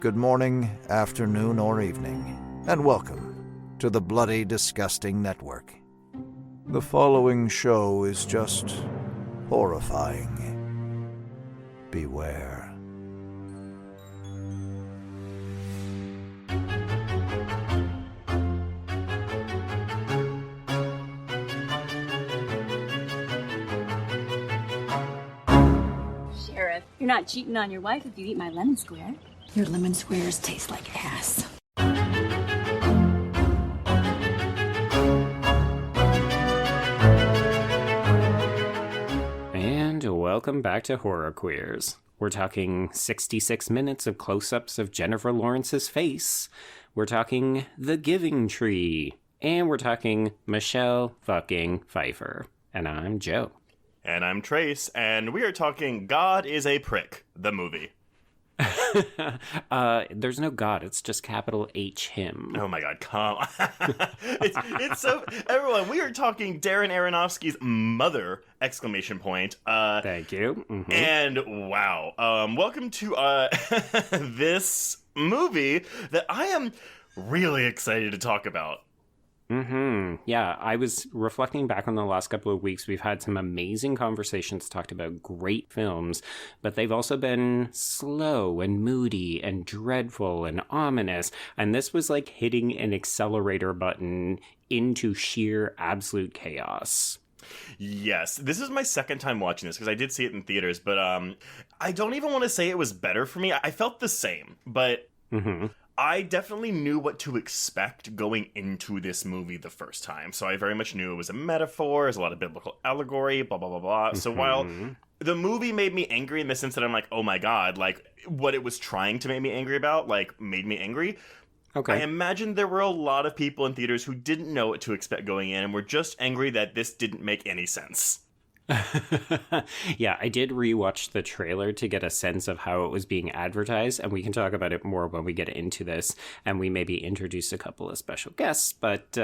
good morning, afternoon, or evening, and welcome to the Bloody Disgusting Network. The following show is just horrifying. Beware. Sheriff, you're not cheating on your wife if you eat my lemon square. Your lemon squares taste like ass. And welcome back to Horror Queers. We're talking 66 minutes of close-ups of Jennifer Lawrence's face. We're talking The Giving Tree. And we're talking Michelle fucking Pfeiffer. And I'm Joe. And I'm Trace, and we are talking God is a Prick, the movie. There's no God, it's just capital H him. Oh my god, come on. it's so... Everyone, we are talking Darren Aronofsky's Mother, exclamation point. Thank you. Mm-hmm. And wow, welcome to this movie that I am really excited to talk about. Yeah, I was reflecting back on the last couple of weeks. We've had some amazing conversations, talked about great films, but they've also been slow and moody and dreadful and ominous. And this was like hitting an accelerator button into sheer absolute chaos. Yes, this is my second time watching this because I did see it in theaters, but I don't even want to say it was better for me. I felt the same, but... I definitely knew what to expect going into this movie the first time. So I very much knew it was a metaphor, there's a lot of biblical allegory, blah, blah, blah, blah. So while the movie made me angry in the sense that I'm like, oh my god, like, what it was trying to make me angry about, like, made me angry. Okay. I imagine there were a lot of people in theaters who didn't know what to expect going in and were just angry that this didn't make any sense. Yeah, I did rewatch the trailer to get a sense of how it was being advertised, and we can talk about it more when we get into this, and we maybe introduce a couple of special guests. But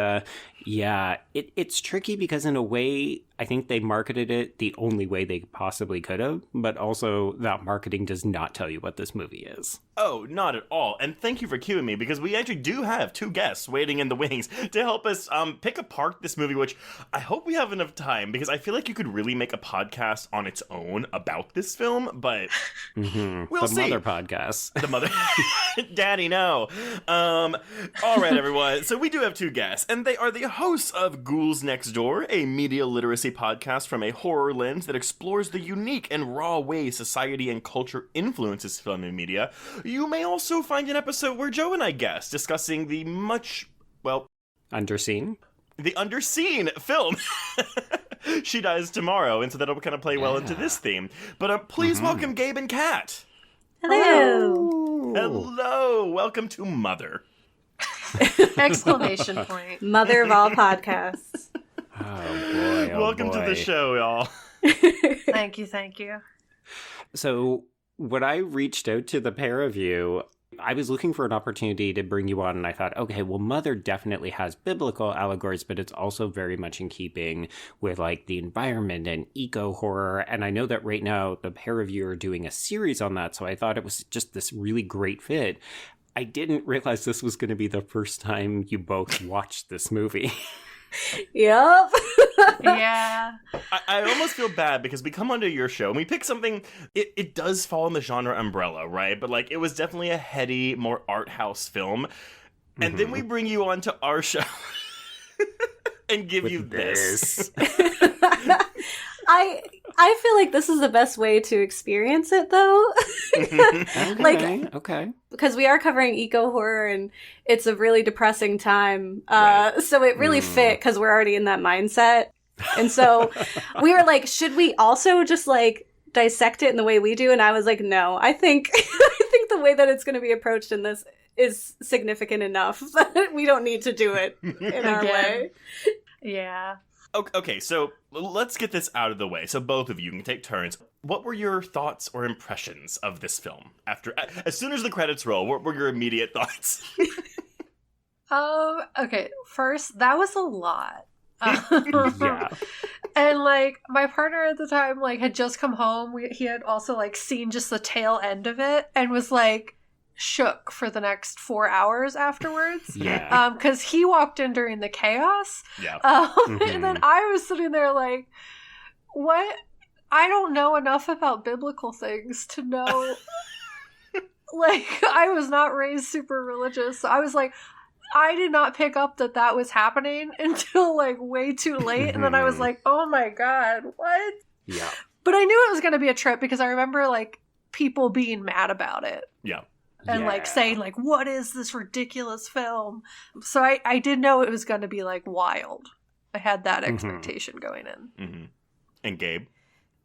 yeah, it's tricky because in a way, I think they marketed it the only way they possibly could have, but also that marketing does not tell you what this movie is. Oh, not at all. And thank you for cueing me, because we actually do have two guests waiting in the wings to help us pick apart this movie, which I hope we have enough time, because I feel like you could really make a podcast on its own about this film, but we'll see. The Mother podcast. The Mother... Daddy, no. All right, everyone. So we do have two guests, and they are the hosts of Ghouls Next Door, a media literacy podcast from a horror lens that explores the unique and raw ways society and culture influences film and media. You may also find an episode where Joe and I guest discussing the Underseen? The underseen film. She Dies Tomorrow, and so that'll kind of play well into this theme. But please welcome Gabe and Kat. Hello. Hello. Welcome to Mother. Exclamation point. Mother of all podcasts. Oh boy, Welcome to the show, y'all. Thank you. So when I reached out to the pair of you, I was looking for an opportunity to bring you on, and I thought, okay, well, Mother definitely has biblical allegories, but it's also very much in keeping with, like, the environment and eco-horror, and I know that right now the pair of you are doing a series on that, so I thought it was just this really great fit. I didn't realize this was going to be the first time you both watched this movie. Yep. Yeah. I almost feel bad because we come onto your show and we pick something, it does fall in the genre umbrella, right? But like, it was definitely a heady, more art house film. And then we bring you onto our show and give you this. I feel like this is the best way to experience it, though. Okay. Because we are covering eco horror, and it's a really depressing time. So it really fit because we're already in that mindset. And so we were like, should we also just like dissect it in the way we do? And I was like, no, I think the way that it's going to be approached in this is significant enough that we don't need to do it in our way. Yeah. Okay, so let's get this out of the way. So both of you can take turns. What were your thoughts or impressions of this film? As soon as the credits roll, what were your immediate thoughts? Okay, first, that was a lot. Yeah. And, like, my partner at the time, like, had just come home. He had also, like, seen just the tail end of it and was like, shook for the next 4 hours afterwards. Yeah. Because he walked in during the chaos. Yeah. And then I was sitting there like, what? I don't know enough about biblical things to know. Like, I was not raised super religious. So I was like, I did not pick up that was happening until like way too late. And then I was like, oh my God, what? Yeah. But I knew it was going to be a trip because I remember like people being mad about it. Yeah. And like saying like, what is this ridiculous film? So I did know it was going to be like wild. I had that expectation going in. Mm-hmm. And Gabe?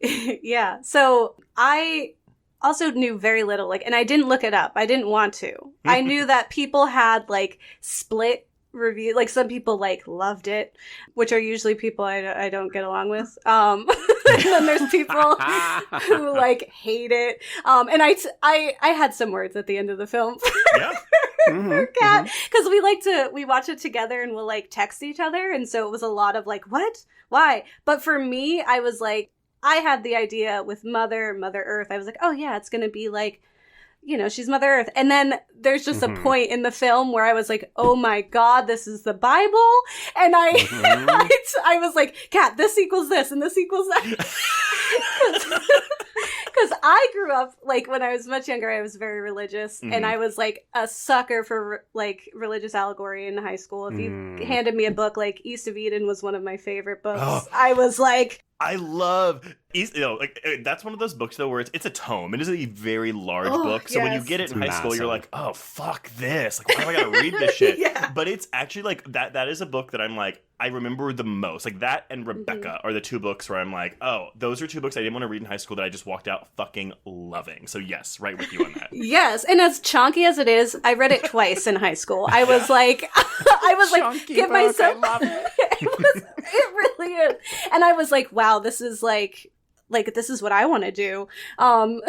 Yeah. So I also knew very little, like, and I didn't look it up. I didn't want to. I knew that people had like split review, like some people like loved it, which are usually people I don't get along with. And then there's people who like hate it. And I had some words at the end of the film Yeah. for Kat, because we watch it together and we'll like text each other, and so it was a lot of like, what, why? But for me, I was like, I had the idea with Mother Earth. I was like, oh yeah, it's gonna be like, you know, she's Mother Earth. And then there's just a point in the film where I was like, oh my God, this is the Bible. And I was like, Kat, this equals this and this equals that. Because I grew up, like, when I was much younger, I was very religious. And I was, like, a sucker for, like, religious allegory in high school. If you handed me a book, like, East of Eden was one of my favorite books. Oh. I was like... I love, that's one of those books, though, where it's a tome. It is a very large book. So when you get it in high school, you're like, oh, fuck this. Like, why do I gotta read this shit? Yeah. But it's actually, like, that is a book that I'm like, I remember the most. Like, that and Rebecca are the two books where I'm like, oh, those are two books I didn't want to read in high school that I just walked out fucking loving. So yes, right with you on that. Yes, and as chonky as it is, I read it twice in high school. I was like, give myself... I love it. It really is. And I was like, wow, this is like this is what I want to do. To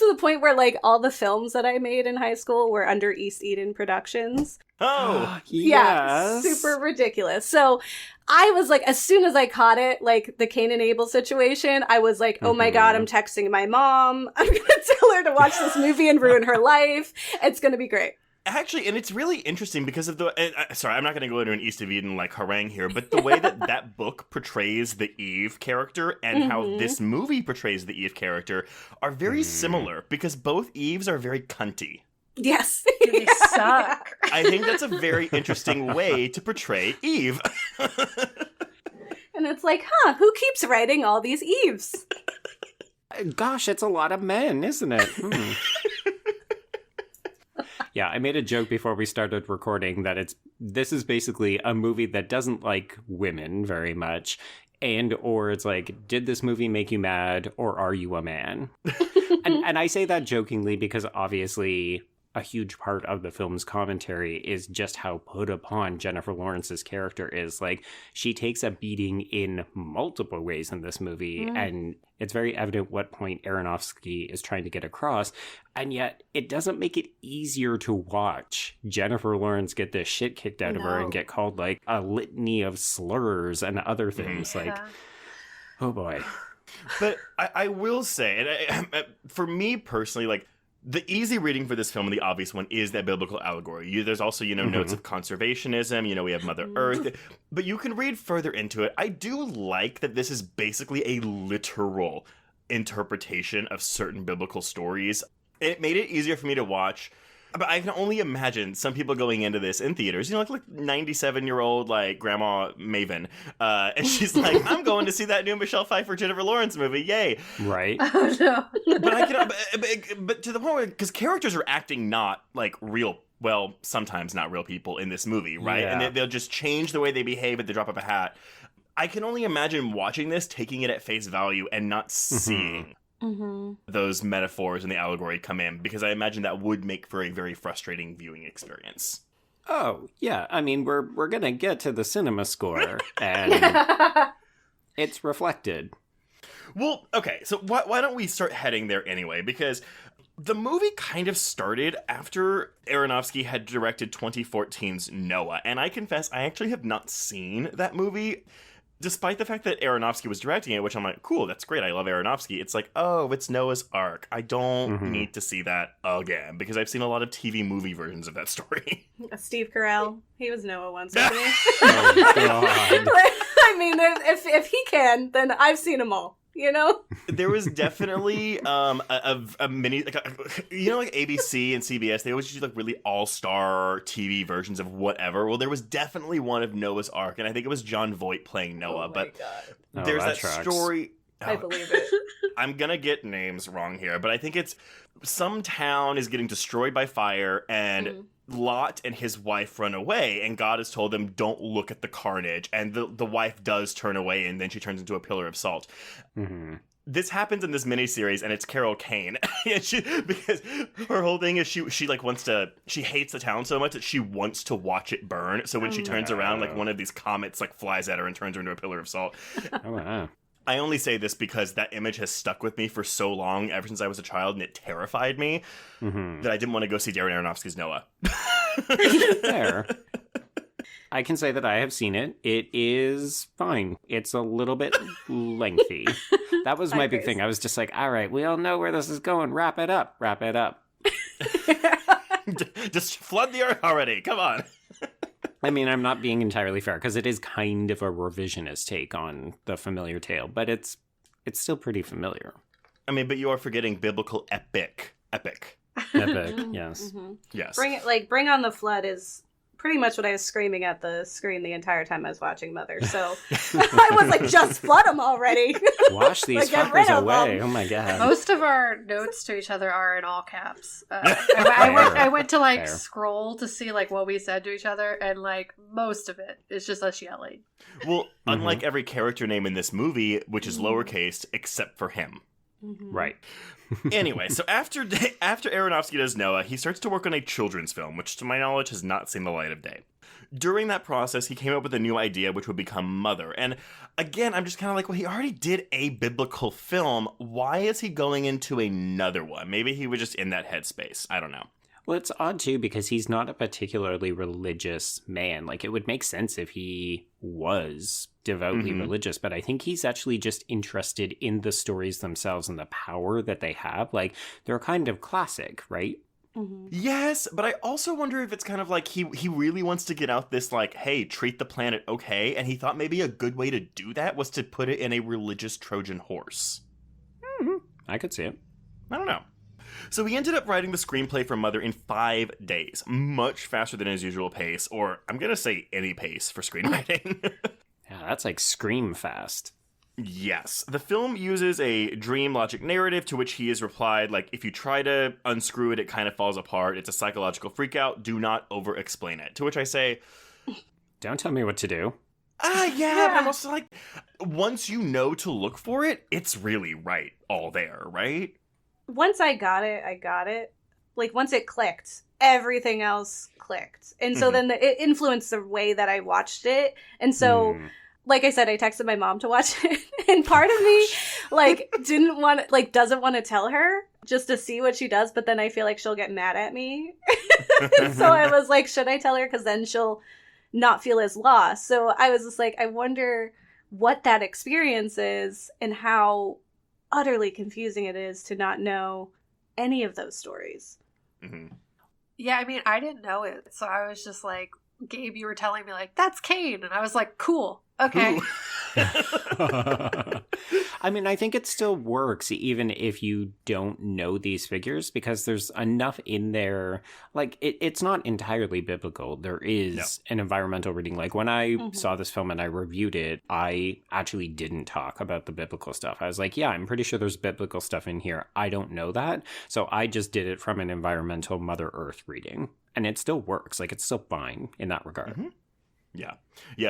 the point where like all the films that I made in high school were under East Eden Productions. Oh, yeah, super ridiculous. So I was like, as soon as I caught it, like the Cain and Abel situation, I was like, oh my God, I'm texting my mom. I'm going to tell her to watch this movie and ruin her life. It's going to be great. Actually, and it's really interesting because of the... sorry, I'm not going to go into an East of Eden, like, harangue here, but the way that book portrays the Eve character and how this movie portrays the Eve character are very similar, because both Eves are very cunty. Yes. They suck. I think that's a very interesting way to portray Eve. And it's like, who keeps writing all these Eves? Gosh, it's a lot of men, isn't it? Yeah, I made a joke before we started recording that this is basically a movie that doesn't like women very much, or it's like, did this movie make you mad, or are you a man? and I say that jokingly because obviously a huge part of the film's commentary is just how put upon Jennifer Lawrence's character is. Like, she takes a beating in multiple ways in this movie, and it's very evident what point Aronofsky is trying to get across, and yet it doesn't make it easier to watch Jennifer Lawrence get this shit kicked out of her and get called like a litany of slurs and other things. Like, oh boy. But I will say, and for me personally, like, the easy reading for this film, and the obvious one, is that biblical allegory. There's also, notes of conservationism. We have Mother Earth. But you can read further into it. I do like that this is basically a literal interpretation of certain biblical stories. It made it easier for me to watch. But I can only imagine some people going into this in theaters, like 97-year-old, like, Grandma Maven. And she's like, I'm going to see that new Michelle Pfeiffer, Jennifer Lawrence movie. Yay. Right. Oh, no. But to the point where, because characters are acting not, like, real, well, sometimes not real people in this movie, right? Yeah. And they'll just change the way they behave at the drop of a hat. I can only imagine watching this, taking it at face value, and not seeing those metaphors and the allegory come in, because I imagine that would make for a very frustrating viewing experience. Oh, yeah. I mean, we're going to get to the Cinemascore, and it's reflected. Well, okay, so why don't we start heading there anyway? Because the movie kind of started after Aronofsky had directed 2014's Noah, and I confess I actually have not seen that movie. Despite the fact that Aronofsky was directing it, which I'm like, cool, that's great, I love Aronofsky, it's like, oh, it's Noah's Ark. I don't need to see that again, because I've seen a lot of TV movie versions of that story. Steve Carell, he was Noah once, wasn't he? Oh, God. I mean, if he can, then I've seen them all. You know, there was definitely a mini, like like ABC and CBS, they always do like really all-star TV versions of whatever. Well, there was definitely one of Noah's Ark, and I think it was John Voight playing Noah. But there's that story. I believe it. I'm gonna get names wrong here, but I think it's some town is getting destroyed by fire, and Lot and his wife run away, and God has told them, don't look at the carnage, and the wife does turn away, and then she turns into a pillar of salt. This happens in this miniseries, and it's Carol Kane. Because her whole thing is she like she hates the town so much that she wants to watch it burn, so when she turns around, like one of these comets like flies at her and turns her into a pillar of salt. Oh, wow. I only say this because that image has stuck with me for so long, ever since I was a child, and it terrified me that I didn't want to go see Darren Aronofsky's Noah. Fair. I can say that I have seen it. It is fine. It's a little bit lengthy. That was my big thing. I was just like, all right, we all know where this is going. Wrap it up. Wrap it up. Just flood the earth already. Come on. I mean, I'm not being entirely fair, because it is kind of a revisionist take on the familiar tale, but it's still pretty familiar. I mean, but you are forgetting biblical epic. Epic, yes. Yes. Bring on the Flood is pretty much what I was screaming at the screen the entire time I was watching Mother. So I was like, just flood them already. Wash these fuckers away. Oh my God. Most of our notes to each other are in all caps. I went to like scroll to see like what we said to each other, and like most of it is just us yelling. Well, unlike every character name in this movie, which is lowercase, except for him. Right. Anyway, so after Aronofsky does Noah, he starts to work on a children's film, which to my knowledge has not seen the light of day. During that process, he came up with a new idea, which would become Mother. And again, I'm just kind of like, well, he already did a biblical film. Why is he going into another one? Maybe he was just in that headspace. I don't know. Well, it's odd, too, because he's not a particularly religious man. Like, it would make sense if he was devoutly religious, but I think he's actually just interested in the stories themselves and the power that they have. Like, they're kind of classic, right? Yes, but I also wonder if it's kind of like he really wants to get out this, like, hey, treat the planet okay, and he thought maybe a good way to do that was to put it in a religious Trojan horse. I could see it. I don't know. So he ended up writing the screenplay for Mother in 5 days, much faster than his usual pace, or I'm going to say any pace for screenwriting. Yeah, that's like scream fast. Yes. The film uses a dream logic narrative to which he has replied, like, if you try to unscrew it, it kind of falls apart. It's a psychological freakout. Do not over-explain it. To which I say... Don't tell me what to do. Yeah, but I'm also like, once you know to look for it, it's really right all there, right? Once I got it. Like, once it clicked, everything else clicked. And so then it influenced the way that I watched it. And so, like I said, I texted my mom to watch it. And part of me, like, doesn't want to tell her just to see what she does. But then I feel like she'll get mad at me. So I was like, should I tell her? Because then she'll not feel as lost. So I was just like, I wonder what that experience is and how utterly confusing it is to not know any of those stories. Yeah, I mean, I didn't know it, so I was just like, Gabe, you were telling me like, that's Cain, and I was like, cool, okay. I mean, I think it still works even if you don't know these figures, because there's enough in there. Like, it's not entirely biblical. There is an environmental reading. Like, when I saw this film and I reviewed it, I actually didn't talk about the biblical stuff. I was like, yeah, I'm pretty sure there's biblical stuff in here. I don't know that. So I just did it from an environmental Mother Earth reading. And it still works. Like, it's still fine in that regard. Yeah.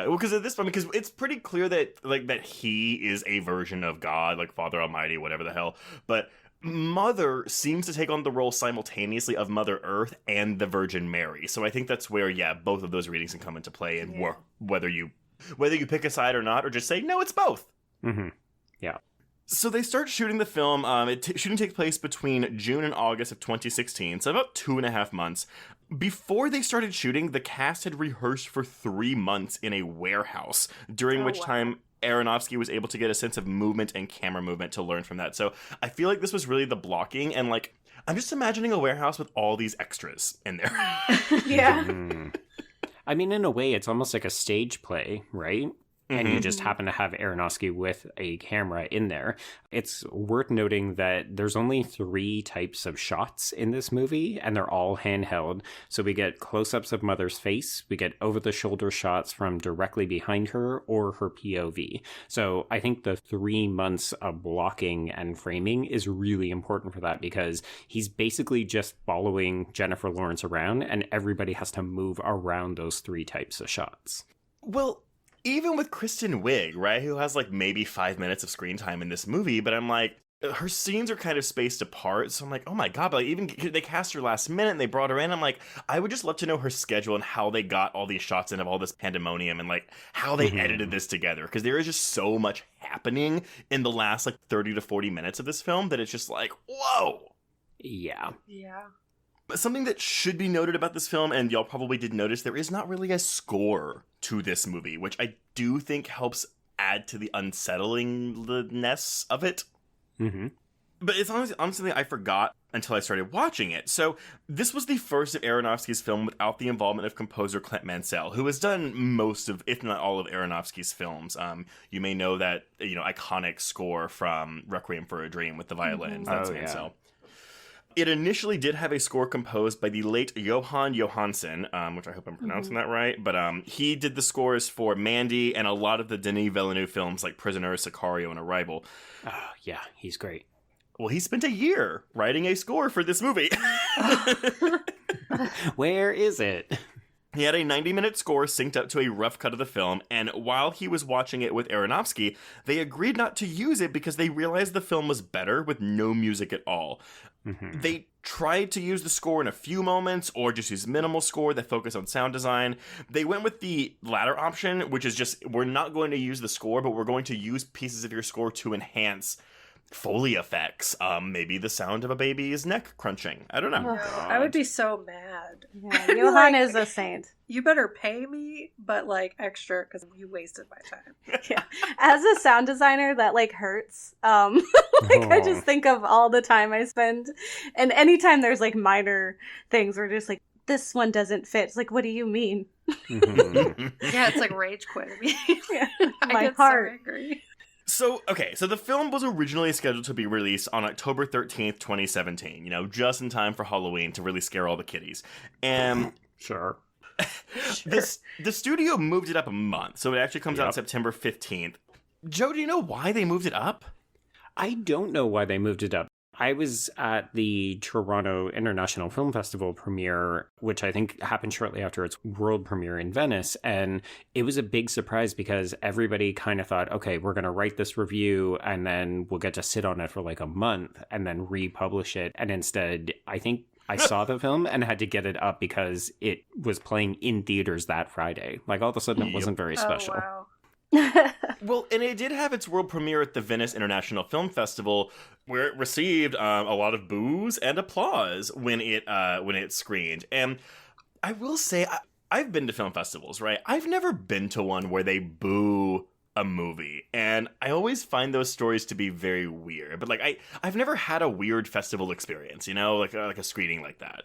Well, because at this point, because it's pretty clear that, like, that he is a version of God, like Father Almighty, whatever the hell. But Mother seems to take on the role simultaneously of Mother Earth and the Virgin Mary. So I think that's where, both of those readings can come into play, and whether you pick a side or not, or just say, no, it's both. Yeah. So they start shooting the film. Shooting takes place between June and August of 2016, so about 2.5 months. Before they started shooting, the cast had rehearsed for 3 months in a warehouse, during which time Aronofsky was able to get a sense of movement and camera movement to learn from that. So I feel like this was really the blocking, and like I'm just imagining a warehouse with all these extras in there. Yeah. I mean, in a way, it's almost like a stage play, right? And you just happen to have Aronofsky with a camera in there. It's worth noting that there's only 3 types of shots in this movie, and they're all handheld. So we get close-ups of Mother's face, we get over-the-shoulder shots from directly behind her or her POV. So I think the 3 months of blocking and framing is really important for that, because he's basically just following Jennifer Lawrence around, and everybody has to move around those 3 types of shots. Well, even with Kristen Wiig, right, who has like maybe 5 minutes of screen time in this movie, but I'm like, her scenes are kind of spaced apart, so I'm like, oh my god, but like, even they cast her last minute and they brought her in. I'm like, I would just love to know her schedule and how they got all these shots in of all this pandemonium and like how they edited this together, because there is just so much happening in the last like 30 to 40 minutes of this film that it's just like, whoa. Yeah. But something that should be noted about this film, and y'all probably did notice, there is not really a score to this movie, which I do think helps add to the unsettlingness of it. But it's honestly, I forgot until I started watching it. So this was the first of Aronofsky's film without the involvement of composer Clint Mansell, who has done most of, if not all of Aronofsky's films. You may know that, iconic score from Requiem for a Dream with the violins. That's Mansell. It initially did have a score composed by the late Johan Johansson, which I hope I'm pronouncing that right, but he did the scores for Mandy and a lot of the Denis Villeneuve films like Prisoner, Sicario, and Arrival. Oh, yeah, he's great. Well, he spent a year writing a score for this movie. Where is it? He had a 90-minute score synced up to a rough cut of the film, and while he was watching it with Aronofsky, they agreed not to use it because they realized the film was better with no music at all. They tried to use the score in a few moments, or just use minimal score that focused on sound design. They went with the latter option, which is just, we're not going to use the score, but we're going to use pieces of your score to enhance Foley effects. Maybe the sound of a baby's neck crunching. I don't know. No, I would be so mad. Yeah, Johan is a saint. You better pay me, but like extra, because you wasted my time. Yeah. As a sound designer, that like hurts. I just think of all the time I spend, and anytime there's like minor things where just like, this one doesn't fit. It's like, what do you mean? Yeah, it's like rage quit. Yeah. I My get heart. so angry. So the film was originally scheduled to be released on October 13th, 2017, just in time for Halloween to really scare all the kiddies. And Sure. The studio moved it up a month, so it actually comes out September 15th. Joe, do you know why they moved it up? I don't know why they moved it up. I was at the Toronto International Film Festival premiere, which I think happened shortly after its world premiere in Venice. And it was a big surprise because everybody kind of thought, okay, we're going to write this review and then we'll get to sit on it for like a month and then republish it. And instead, I think I saw the film and had to get it up because it was playing in theaters that Friday. Like all of a sudden, it wasn't very special. Oh, wow. Well, and it did have its world premiere at the Venice International Film Festival, where it received a lot of boos and applause when it screened. And I will say, I've been to film festivals, right? I've never been to one where they boo a movie, and I always find those stories to be very weird. But like, I've never had a weird festival experience, like a screening like that.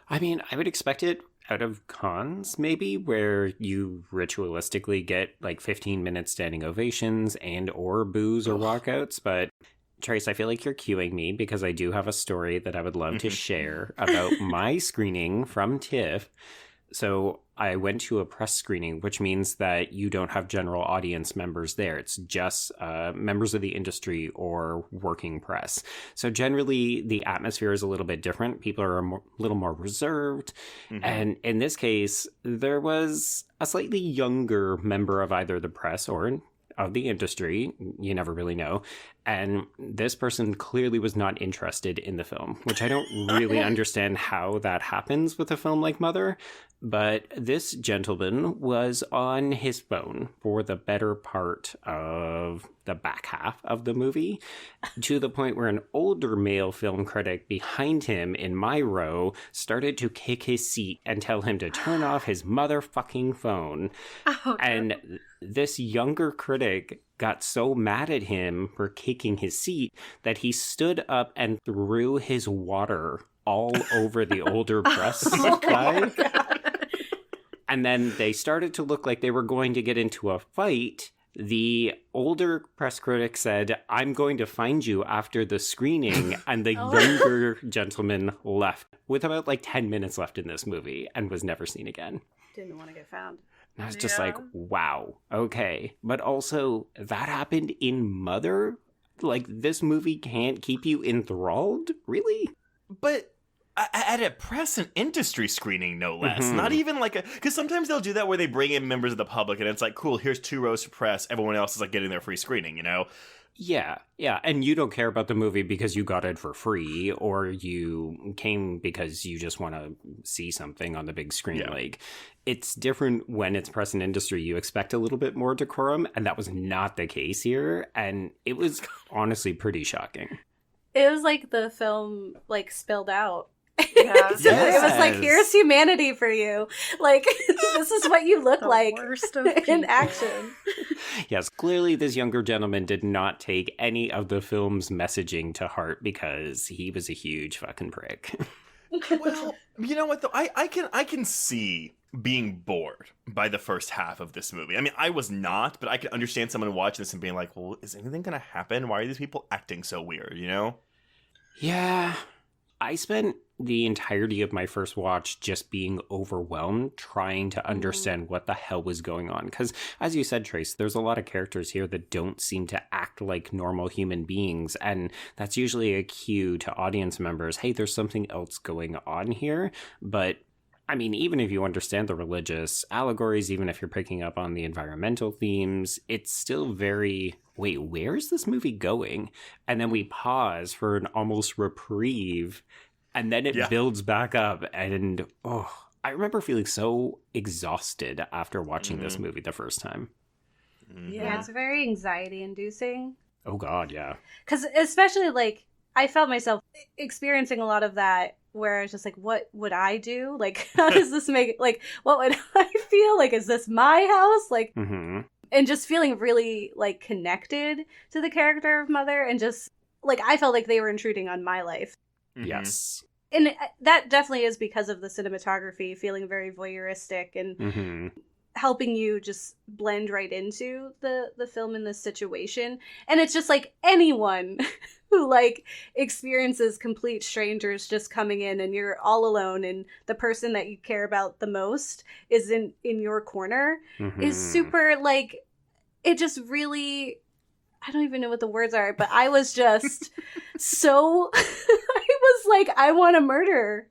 I mean, I would expect it out of cons, maybe, where you ritualistically get like 15 minute standing ovations and or boos or walkouts. But Trace, I feel like you're cueing me because I do have a story that I would love to share about my screening from TIFF. So I went to a press screening, which means that you don't have general audience members there. It's just members of the industry or working press. So generally, the atmosphere is a little bit different. People are a little more reserved. And in this case, there was a slightly younger member of either the press or of the industry. You never really know. And this person clearly was not interested in the film, which I don't really understand how that happens with a film like Mother. But this gentleman was on his phone for the better part of the back half of the movie, to the point where an older male film critic behind him in my row started to kick his seat and tell him to turn off his motherfucking phone. Oh, and this younger critic got so mad at him for kicking his seat that he stood up and threw his water all over the older press guy. And then they started to look like they were going to get into a fight. The older press critic said, "I'm going to find you after the screening." And the younger gentleman left with about 10 minutes left in this movie and was never seen again. Didn't want to get found. And I was just like, wow, okay. But also, that happened in Mother? This movie can't keep you enthralled? Really? But at a press and industry screening, no less. Not even because sometimes they'll do that where they bring in members of the public and it's like, cool, here's 2 rows for press. Everyone else is getting their free screening, you know? Yeah. And you don't care about the movie because you got it for free, or you came because you just want to see something on the big screen. Yeah. It's different when it's press and industry. You expect a little bit more decorum, and that was not the case here. And it was honestly pretty shocking. It was like the film spilled out. Yeah. So it was like, here's humanity for you. This is what you look like in action. Yes, clearly this younger gentleman did not take any of the film's messaging to heart because he was a huge fucking prick. Well, you know what though? I can see being bored by the first half of this movie. I mean, I was not, but I can understand someone watching this and being like, well, is anything gonna happen? Why are these people acting so weird, you know? Yeah. I spent the entirety of my first watch just being overwhelmed, trying to understand what the hell was going on. Because, as you said, Trace, there's a lot of characters here that don't seem to act like normal human beings. And that's usually a cue to audience members, hey, there's something else going on here. But, I mean, even if you understand the religious allegories, even if you're picking up on the environmental themes, it's still very... wait, where is this movie going? And then we pause for an almost reprieve, and then it builds back up. And, I remember feeling so exhausted after watching this movie the first time. Yeah, it's very anxiety-inducing. Oh, God, yeah. Because especially, I felt myself experiencing a lot of that, where I was just like, what would I do? How does this make it? What would I feel? Is this my house? And just feeling really, connected to the character of Mother, and just, I felt like they were intruding on my life. Yes. And that definitely is because of the cinematography, feeling very voyeuristic and helping you just blend right into the film in this situation. And it's just anyone who experiences complete strangers just coming in and you're all alone and the person that you care about the most is in your corner is super it just really, I don't even know what the words are, but I was just so, I was I want to murder.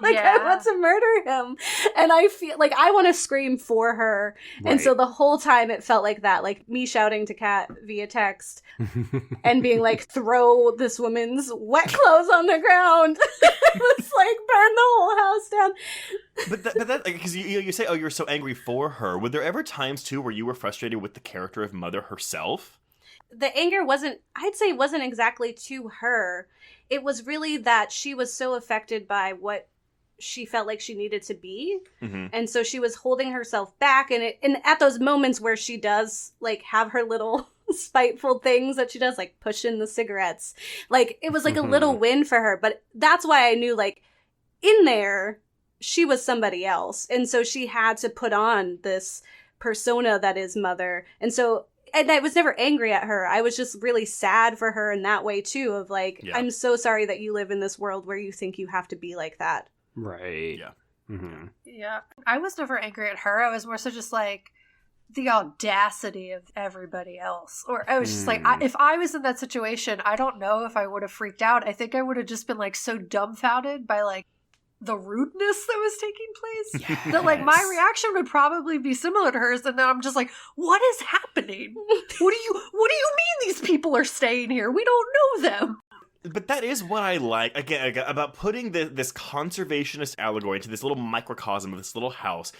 I want to murder him. And I feel I want to scream for her. Right. And so the whole time it felt like that, me shouting to Kat via text and being throw this woman's wet clothes on the ground. It's burn the whole house down. But that because you say, oh, you were so angry for her. Were there ever times too where you were frustrated with the character of Mother herself? The anger wasn't exactly to her. It was really that she was so affected by what she felt like she needed to be. And so she was holding herself back. And at those moments where she does have her little spiteful things that she does, push in the cigarettes, it was a little win for her. But that's why I knew in there, she was somebody else. And so she had to put on this persona that is Mother. And I was never angry at her. I was just really sad for her in that way, too, of I'm so sorry that you live in this world where you think you have to be like that. Right. Yeah. Yeah. I was never angry at her. I was more so just the audacity of everybody else. Or I was just if I was in that situation, I don't know if I would have freaked out. I think I would have just been so dumbfounded by the rudeness that was taking place, that my reaction would probably be similar to hers. And then I'm just what is happening? What do you mean these people are staying here? We don't know them. But that is what I like, again, about putting this conservationist allegory into this little microcosm of this little house.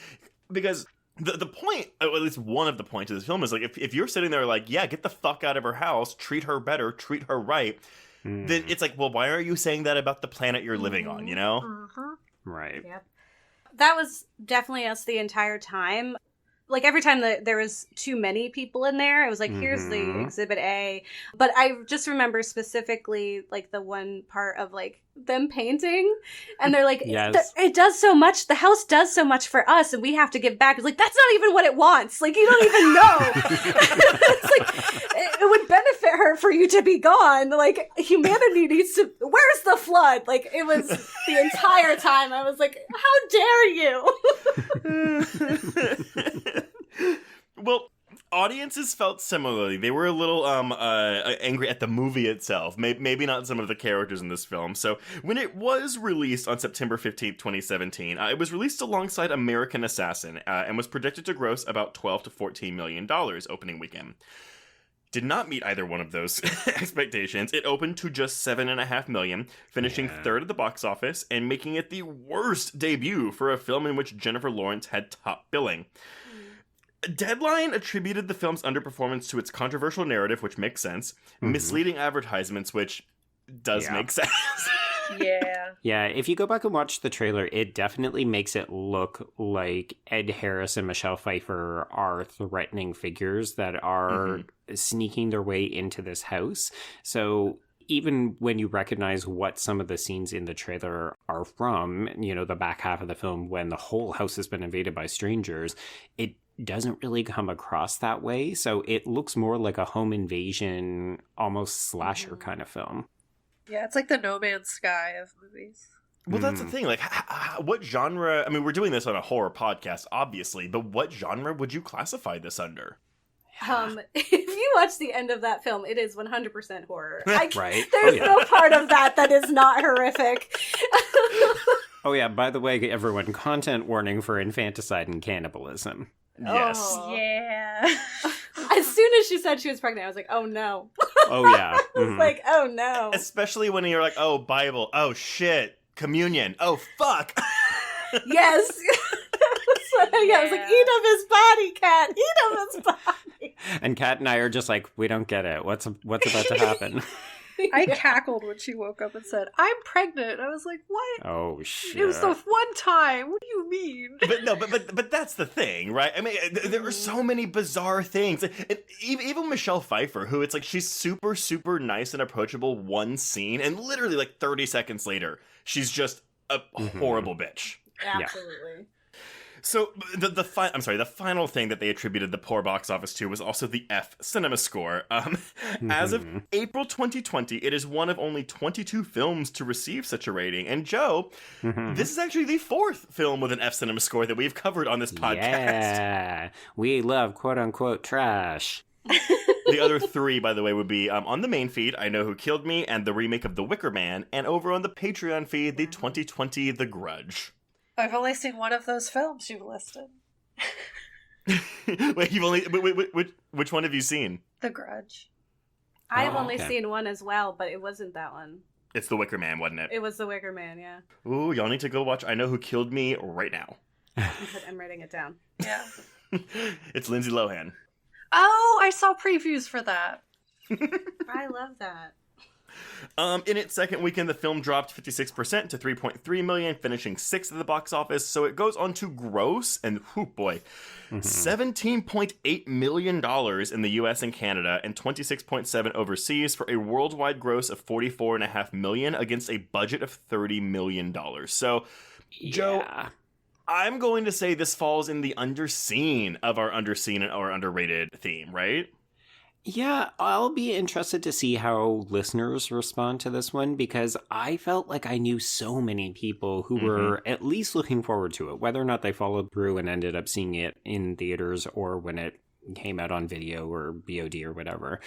Because the point, at least one of the points of this film is if you're sitting there get the fuck out of her house, treat her better, treat her right, then it's well, why are you saying that about the planet you're living on, you know? Right. Yep. That was definitely us the entire time. like every time that there was too many people in there, it was like, here's the exhibit A. But I just remember specifically like the one part of like them painting, and they're like, yes. it does so much, the house does so much for us, and we have to give back. It's like, that's not even what it wants. Like, you don't even know. It's like, it would benefit her for you to be gone. Like, humanity needs to, where's the flood? Like, it was the entire time I was like, how dare you? Well, audiences felt similarly. They were a little angry at the movie itself. Maybe not some of the characters in this film. So when it was released on September 15th, 2017, it was released alongside American Assassin and was predicted to gross about $12 to $14 million opening weekend. Did not meet either one of those expectations. It opened to just $7.5 million, finishing third at the box office and making it the worst debut for a film in which Jennifer Lawrence had top billing. Deadline attributed the film's underperformance to its controversial narrative, which makes sense, misleading advertisements, which does make sense. Yeah, if you go back and watch the trailer, it definitely makes it look like Ed Harris and Michelle Pfeiffer are threatening figures that are sneaking their way into this house. So even when you recognize what some of the scenes in the trailer are from, you know, the back half of the film when the whole house has been invaded by strangers, it doesn't really come across that way. So it looks more like a home invasion, almost slasher kind of film. Yeah, it's like the No Man's Sky of movies. Well, that's the thing. Like, what genre? I mean, we're doing this on a horror podcast, obviously, but what genre would you classify this under? If you watch the end of that film, it is 100% horror. Right? There's no part of that is not horrific. Oh yeah, by the way, everyone, content warning for infanticide and cannibalism. Yes. Oh. Yeah. As soon as she said she was pregnant, I was like, oh no. Oh yeah. I was like, oh no. Especially when you're like, oh, Bible, oh shit, communion, oh fuck. Yes. Yeah, I was like, eat of his body, Cat. Eat of his body. And Kat and I are just like, we don't get it. What's about to happen? I cackled when she woke up and said, I'm pregnant. I was like, what? Oh shit. It was the one time. What do you mean? But that's the thing, right? I mean, there are so many bizarre things. Even Michelle Pfeiffer, who it's like she's super, super nice and approachable one scene, and literally like 30 seconds later, she's just a horrible bitch. Absolutely. So the final thing that they attributed the poor box office to was also the F Cinemascore. As of April 2020, it is one of only 22 films to receive such a rating. And Joe, this is actually the fourth film with an F Cinemascore that we've covered on this podcast. Yeah, we love quote unquote trash. The other three, by the way, would be on the main feed, I Know Who Killed Me, and the remake of The Wicker Man, and over on the Patreon feed, the 2020 The Grudge. I've only seen one of those films you listed. Wait, which one have you seen? The Grudge. I have only seen one as well, but it wasn't that one. It's The Wicker Man, wasn't it? It was The Wicker Man, yeah. Ooh, y'all need to go watch I Know Who Killed Me right now. I'm writing it down. Yeah. It's Lindsay Lohan. Oh, I saw previews for that. I love that. In its second weekend, the film dropped 56% to $3.3 million, finishing sixth at the box office. So it goes on to gross, and $17.8 million in the US and Canada, and $26.7 overseas for a worldwide gross of $44.5 million against a budget of $30 million. So, Joe, I'm going to say this falls in the underseen of our underseen or underrated theme, right? Yeah, I'll be interested to see how listeners respond to this one, because I felt like I knew so many people who were at least looking forward to it, whether or not they followed through and ended up seeing it in theaters or when it came out on video or VOD or whatever.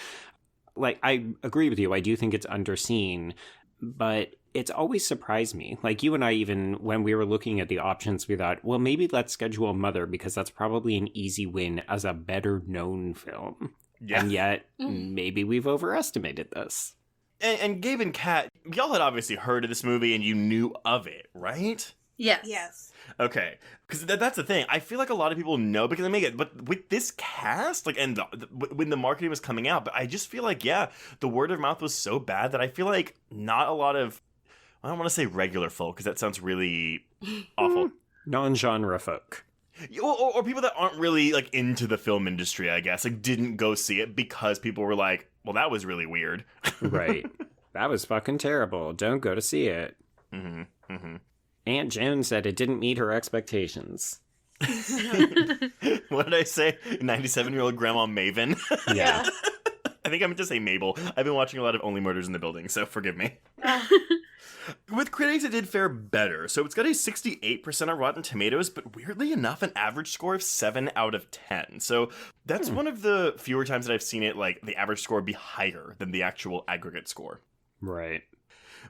Like, I agree with you. I do think it's underseen, but it's always surprised me. Like, you and I, even when we were looking at the options, we thought, well, maybe let's schedule Mother, because that's probably an easy win as a better known film. Yeah. And yet, maybe we've overestimated this. And Gabe and Kat, y'all had obviously heard of this movie and you knew of it, right? Yes. Okay. Because that's the thing. I feel like a lot of people know because they make it. But with this cast, like, and when the marketing was coming out, but I just feel like, the word of mouth was so bad that I feel like not a lot of, I don't want to say regular folk because that sounds really awful. Non-genre folk. Or people that aren't really, like, into the film industry, I guess, like, didn't go see it because people were like, well, that was really weird. Right. That was fucking terrible. Don't go to see it. Mm-hmm. Mm-hmm. Aunt Joan said it didn't meet her expectations. What did I say? 97-year-old Grandma Maven? Yeah. I think I meant to say Mabel. I've been watching a lot of Only Murders in the Building, so forgive me. With critics, it did fare better. So it's got a 68% on Rotten Tomatoes, but weirdly enough, an average score of 7 out of 10. So that's one of the fewer times that I've seen it, like, the average score be higher than the actual aggregate score. Right.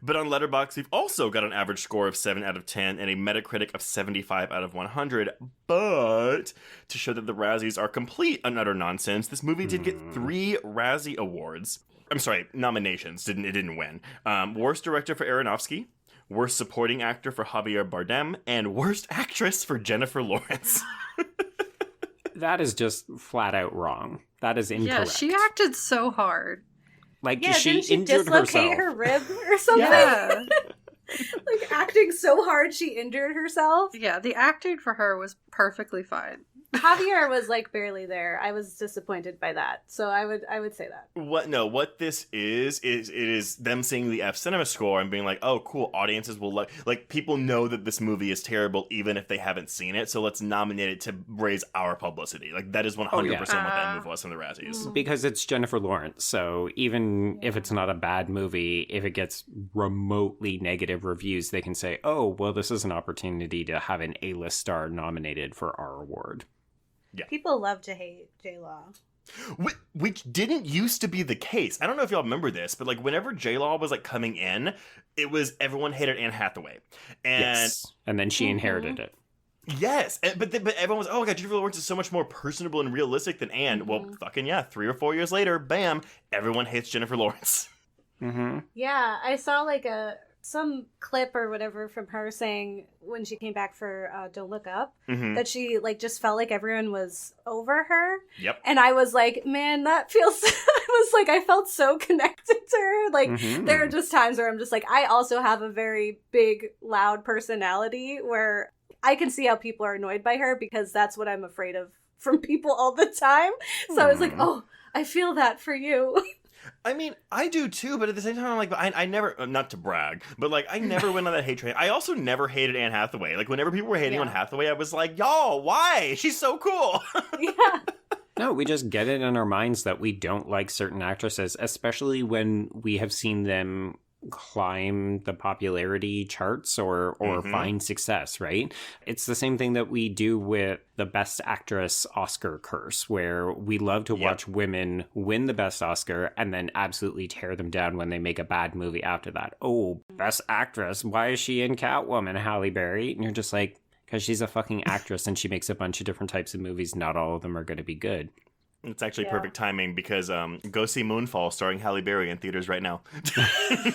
But on Letterboxd, we've also got an average score of 7 out of 10 and a Metacritic of 75 out of 100. But to show that the Razzies are complete and utter nonsense, this movie did get 3 Razzie Awards. I'm sorry, nominations. It didn't win. Worst Director for Aronofsky, Worst Supporting Actor for Javier Bardem, and Worst Actress for Jennifer Lawrence. That is just flat out wrong. That is incorrect. Yeah, she acted so hard. Like, Yeah, she didn't she injured dislocate herself. her rib or something? Yeah. Like, acting so hard she injured herself. Yeah, the acting for her was perfectly fine. Javier was, like, barely there. I was disappointed by that. So I would say that. What this is it is them seeing the F Cinemascore and being like, oh, cool, audiences will like people know that this movie is terrible even if they haven't seen it, so let's nominate it to raise our publicity. Like, that is 100% what that move was from the Razzies. Because it's Jennifer Lawrence, so even if it's not a bad movie, if it gets remotely negative reviews, they can say, oh, well, this is an opportunity to have an A-list star nominated for our award. Yeah. People love to hate J-Law. Which didn't used to be the case. I don't know if y'all remember this, but, like, whenever J-Law was, like, coming in, it was everyone hated Anne Hathaway. And yes. And then she inherited it. Yes, but everyone was, oh my god, Jennifer Lawrence is so much more personable and realistic than Anne. Well, fucking yeah, 3 or 4 years later, bam, everyone hates Jennifer Lawrence. Mm-hmm. Yeah, I saw, like, some clip or whatever from her saying when she came back for Don't Look Up that she, like, just felt like everyone was over her. Yep. And I was like, man, that feels I felt so connected to her. Like, there are just times where I'm just like, I also have a very big, loud personality where I can see how people are annoyed by her because that's what I'm afraid of from people all the time. So I was like, oh, I feel that for you. I mean, I do too, but at the same time, I'm like, I never, not to brag, but, like, I never went on that hate train. I also never hated Anne Hathaway. Like, whenever people were hating on Hathaway, I was like, y'all, why? She's so cool. Yeah. No, we just get it in our minds that we don't like certain actresses, especially when we have seen them climb the popularity charts or find success, right? It's the same thing that we do with the Best Actress Oscar curse, where we love to watch women win the Best Oscar and then absolutely tear them down when they make a bad movie after that. Oh, Best Actress, why is she in Catwoman, Halle Berry? And you're just like, because she's a fucking actress and she makes a bunch of different types of movies. Not all of them are going to be good. It's actually perfect timing because go see Moonfall starring Halle Berry in theaters right now.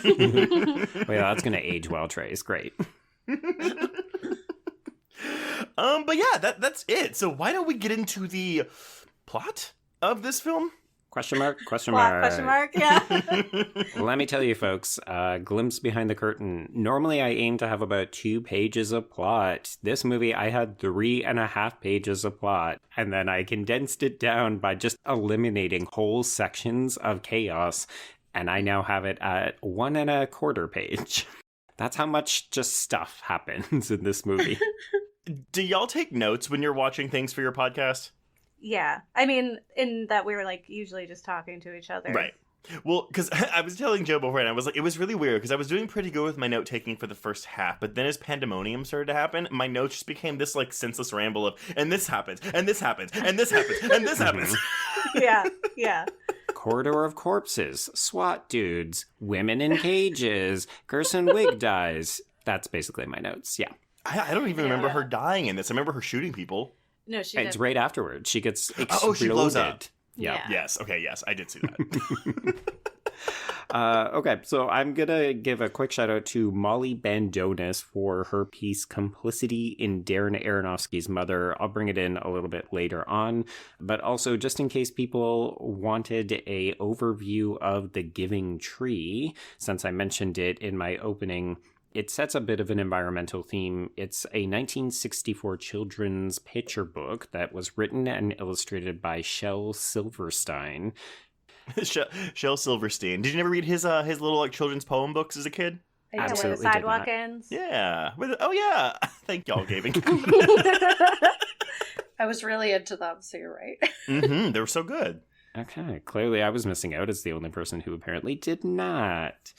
Well, that's going to age well, Trey. It's great. But yeah, that's it. So why don't we get into the plot of this film? Question mark? Question Plot, mark. question mark, yeah. Let me tell you, folks, glimpse behind the curtain. Normally, I aim to have about 2 pages of plot. This movie, I had 3.5 pages of plot, and then I condensed it down by just eliminating whole sections of chaos, and I now have it at 1.25 page. That's how much just stuff happens in this movie. Do y'all take notes when you're watching things for your podcast? Yeah. I mean, in that we were, like, usually just talking to each other. Right. Well, because I was telling Joe before, and I was like, it was really weird, because I was doing pretty good with my note-taking for the first half, but then as pandemonium started to happen, my notes just became this, like, senseless ramble of, and this happens, and this happens, and this happens, and this happens. Yeah. Corridor of corpses, SWAT dudes, women in cages, Gerson Wig dies. That's basically my notes, yeah. I don't even remember her dying in this. I remember her shooting people. No, she It's didn't. right afterwards. She gets exploded. Oh, she blows up. Yeah. Yes. Okay. Yes, I did see that. Okay, so I'm going to give a quick shout out to Molly Bandonis for her piece Complicity in Darren Aronofsky's Mother. I'll bring it in a little bit later on, but also just in case people wanted a overview of The Giving Tree, since I mentioned it in my opening It sets a bit of an environmental theme. It's a 1964 children's picture book that was written and illustrated by Shel Silverstein. Shel Silverstein. Did you never read his little like children's poem books as a kid? Absolutely where the sidewalk ends. Yeah. Oh yeah. Thank y'all, Gabe. I was really into them, so you're right. Mm-hmm. They were so good. Okay, clearly I was missing out as the only person who apparently did not.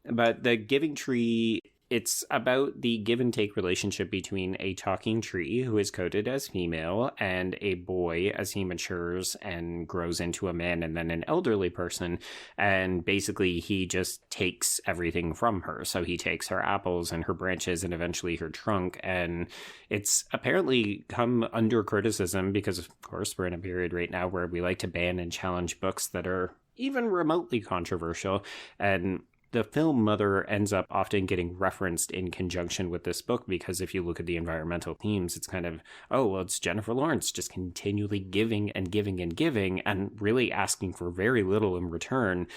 But the Giving Tree, it's about the give and take relationship between a talking tree who is coded as female and a boy as he matures and grows into a man and then an elderly person. And basically he just takes everything from her. So he takes her apples and her branches and eventually her trunk. And it's apparently come under criticism because, of course, we're in a period right now where we like to ban and challenge books that are even remotely controversial. And the film Mother ends up often getting referenced in conjunction with this book because if you look at the environmental themes, it's kind of, oh, well, it's Jennifer Lawrence just continually giving and giving and giving and really asking for very little in return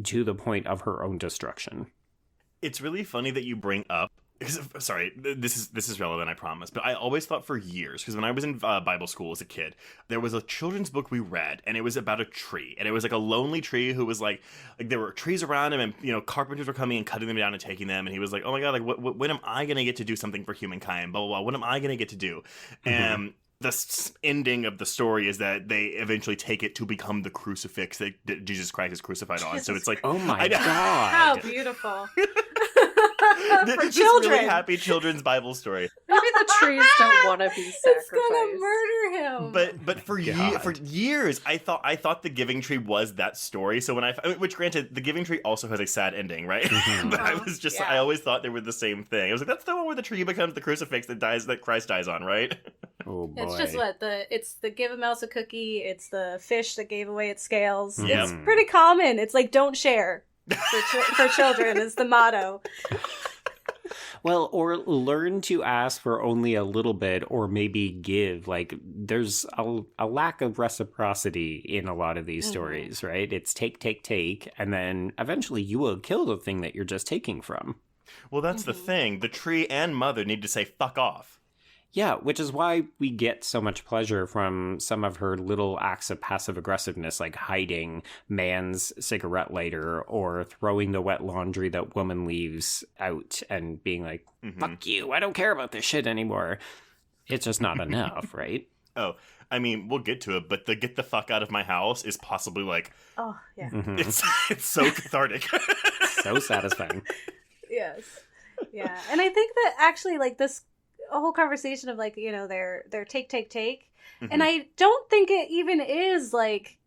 to the point of her own destruction. It's really funny that you bring up, sorry, this is relevant, I promise, but I always thought for years, because when I was in Bible school as a kid, there was a children's book we read, and it was about a tree, and it was like a lonely tree who was like there were trees around him, and, you know, carpenters were coming and cutting them down and taking them, and he was like, oh my god, like, when am I going to get to do something for humankind, blah, blah, blah, what am I going to get to do? And the ending of the story is that they eventually take it to become the crucifix that Jesus Christ is crucified on. So it's like, oh my god, how beautiful. This really happy children's Bible story. Maybe the trees don't want to be sacrificed. It's gonna murder him. But for years, I thought the Giving Tree was that story. So which granted, the Giving Tree also has a sad ending, right? But I always thought they were the same thing. I was like, that's the one where the tree becomes the crucifix that Christ dies on, right? Oh boy. It's just it's the give a mouse a cookie. It's the fish that gave away its scales. Yeah. It's pretty common. It's like don't share for children is the motto. Well, or learn to ask for only a little bit or maybe give. Like, there's a lack of reciprocity in a lot of these stories, right? It's take, and then eventually you will kill the thing that you're just taking from. Well, that's the thing. The tree and mother need to say, fuck off. Yeah, which is why we get so much pleasure from some of her little acts of passive aggressiveness, like hiding man's cigarette lighter or throwing the wet laundry that woman leaves out and being like, fuck you, I don't care about this shit anymore. It's just not enough, right? Oh, I mean, we'll get to it, but the get the fuck out of my house is possibly like... Oh, yeah. It's so cathartic. So satisfying. Yes. Yeah. And I think that actually, like, this whole conversation of, like, you know, their take. And I don't think it even is, like,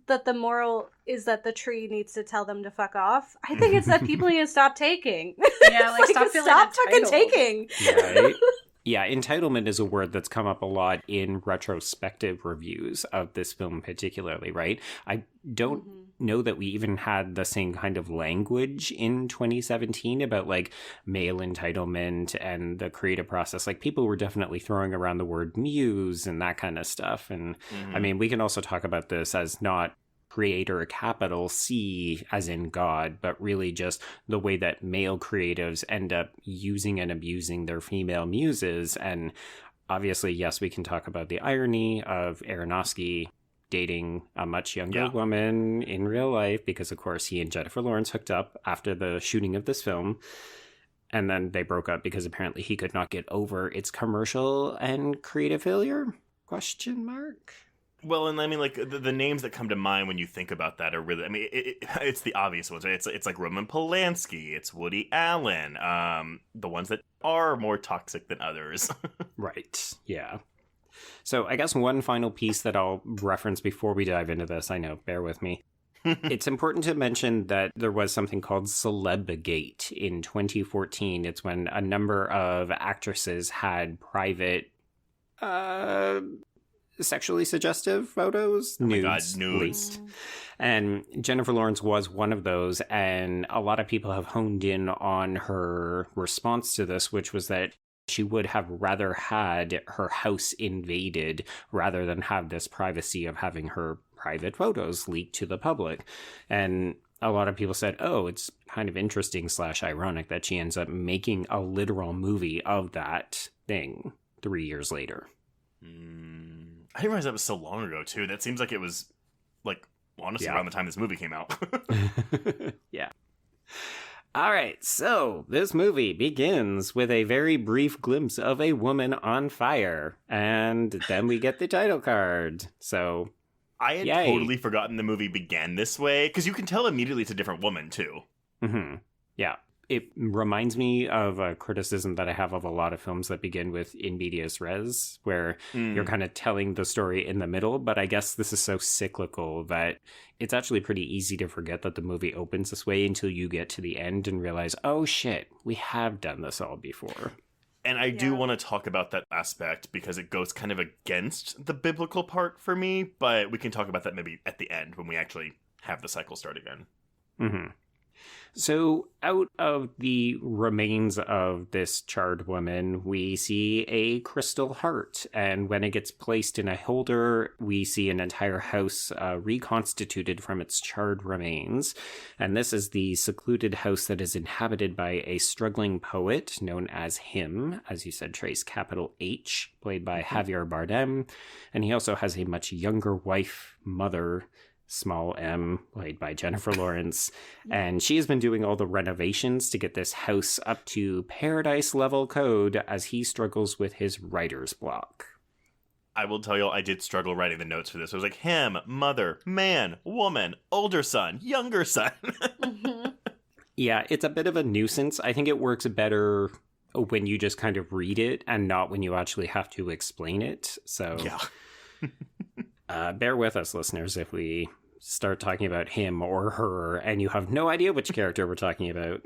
that the moral is that the tree needs to tell them to fuck off. I think it's that people need to stop taking. Yeah, like, stop fucking taking. Right? Yeah, entitlement is a word that's come up a lot in retrospective reviews of this film particularly, right? I don't know that we even had the same kind of language in 2017 about, like, male entitlement and the creative process. Like, people were definitely throwing around the word muse and that kind of stuff. And, I mean, we can also talk about this as not creator capital C as in God, but really just the way that male creatives end up using and abusing their female muses. And obviously, yes, we can talk about the irony of Aronofsky dating a much younger woman in real life because, of course, he and Jennifer Lawrence hooked up after the shooting of this film. And then they broke up because apparently he could not get over its commercial and creative failure? Question mark? Well, and I mean, like, the names that come to mind when you think about that are really, I mean, it's the obvious ones, right? It's like Roman Polanski, it's Woody Allen, the ones that are more toxic than others. Right, yeah. So I guess one final piece that I'll reference before we dive into this, I know, bear with me. It's important to mention that there was something called Celebgate in 2014. It's when a number of actresses had private, sexually suggestive photos, nudes. And Jennifer Lawrence was one of those, and a lot of people have honed in on her response to this, which was that she would have rather had her house invaded rather than have this privacy of having her private photos leaked to the public. And a lot of people said, oh, it's kind of interesting / ironic that she ends up making a literal movie of that thing 3 years later. I didn't realize that was so long ago, too. That seems like it was, like, honestly, around the time this movie came out. Yeah. All right, so this movie begins with a very brief glimpse of a woman on fire, and then we get the title card. So, I had yay. totally forgotten the movie began this way, because you can tell immediately it's a different woman, too. Mm-hmm. Yeah. It reminds me of a criticism that I have of a lot of films that begin with in medias res, where you're kind of telling the story in the middle, but I guess this is so cyclical that it's actually pretty easy to forget that the movie opens this way until you get to the end and realize, oh shit, we have done this all before. And I do want to talk about that aspect because it goes kind of against the biblical part for me, but we can talk about that maybe at the end when we actually have the cycle start again. Mm-hmm. So out of the remains of this charred woman, we see a crystal heart. And when it gets placed in a holder, we see an entire house reconstituted from its charred remains. And this is the secluded house that is inhabited by a struggling poet known as Him, as you said, Trace, capital H, played by Javier Bardem. And he also has a much younger wife, mother, small m, played by Jennifer Lawrence, and she has been doing all the renovations to get this house up to paradise level code as he struggles with his writer's block. I will tell you, I did struggle writing the notes for this. It was like him, mother, man, woman, older son, younger son. Yeah, it's a bit of a nuisance. I think it works better when you just kind of read it and not when you actually have to explain it. So yeah. Bear with us, listeners, if we start talking about him or her and you have no idea which character we're talking about.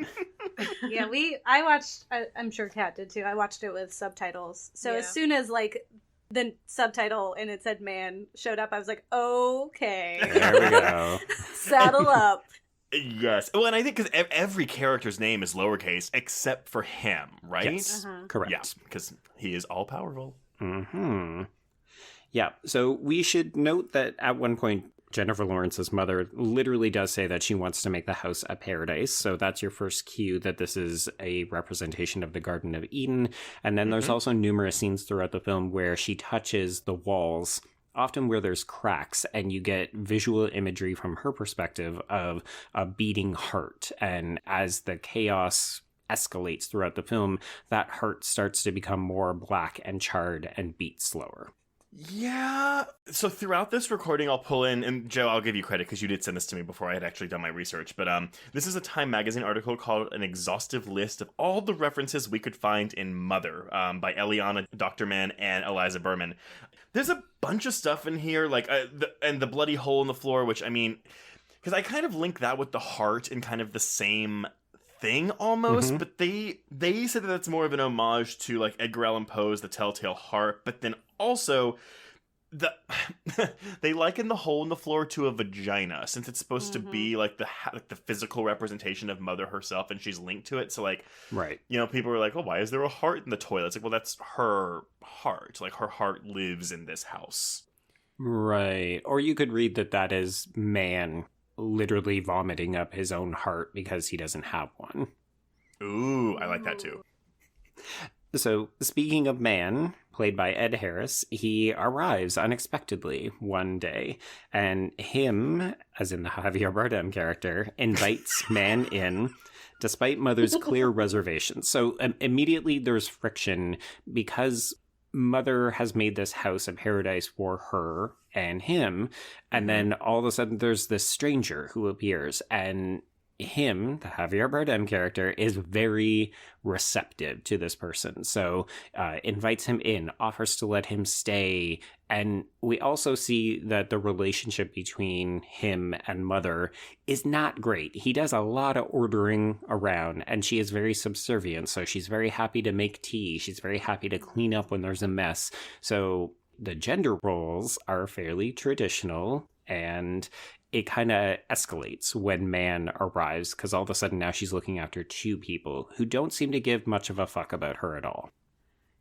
Yeah, I watched, I'm sure Kat did too, I watched it with subtitles. So as soon as like the subtitle and it said man showed up, I was like, okay. There we go. Saddle up. Yes. Well, and I think because every character's name is lowercase except for him, right? Yes, correct. Yeah, because he is all-powerful. Mm-hmm. Yeah, so we should note that at one point, Jennifer Lawrence's mother literally does say that she wants to make the house a paradise. So that's your first cue that this is a representation of the Garden of Eden. And then there's also numerous scenes throughout the film where she touches the walls, often where there's cracks, and you get visual imagery from her perspective of a beating heart. And as the chaos escalates throughout the film, that heart starts to become more black and charred and beat slower. Yeah. So throughout this recording, I'll pull in, and Joe, I'll give you credit because you did send this to me before I had actually done my research. But this is a Time Magazine article called "An Exhaustive List of All the References We Could Find in Mother" by Eliana Dr. Mann and Eliza Berman. There's a bunch of stuff in here, like the bloody hole in the floor, which I mean, because I kind of link that with the heart in kind of the same thing almost, but they said that that's more of an homage to like Edgar Allan Poe's The Telltale Heart, but then also they liken the hole in the floor to a vagina since it's supposed to be like the physical representation of mother herself, and she's linked to it. So like, right, you know, people were like, oh, why is there a heart in the toilet? It's like, well, that's her heart. Like her heart lives in this house. Right. Or you could read that is man literally vomiting up his own heart because he doesn't have one. Ooh, I like that too. So, speaking of man, played by Ed Harris, he arrives unexpectedly one day, and him, as in the Javier Bardem character, invites man in, despite Mother's clear reservations. So, immediately there's friction because Mother has made this house a paradise for her and him, and then all of a sudden there's this stranger who appears, and him, the Javier Bardem character, is very receptive to this person. So invites him in, offers to let him stay. And we also see that the relationship between him and Mother is not great. He does a lot of ordering around, and she is very subservient. So she's very happy to make tea. She's very happy to clean up when there's a mess. So the gender roles are fairly traditional, and it kind of escalates when man arrives, because all of a sudden now she's looking after two people who don't seem to give much of a fuck about her at all.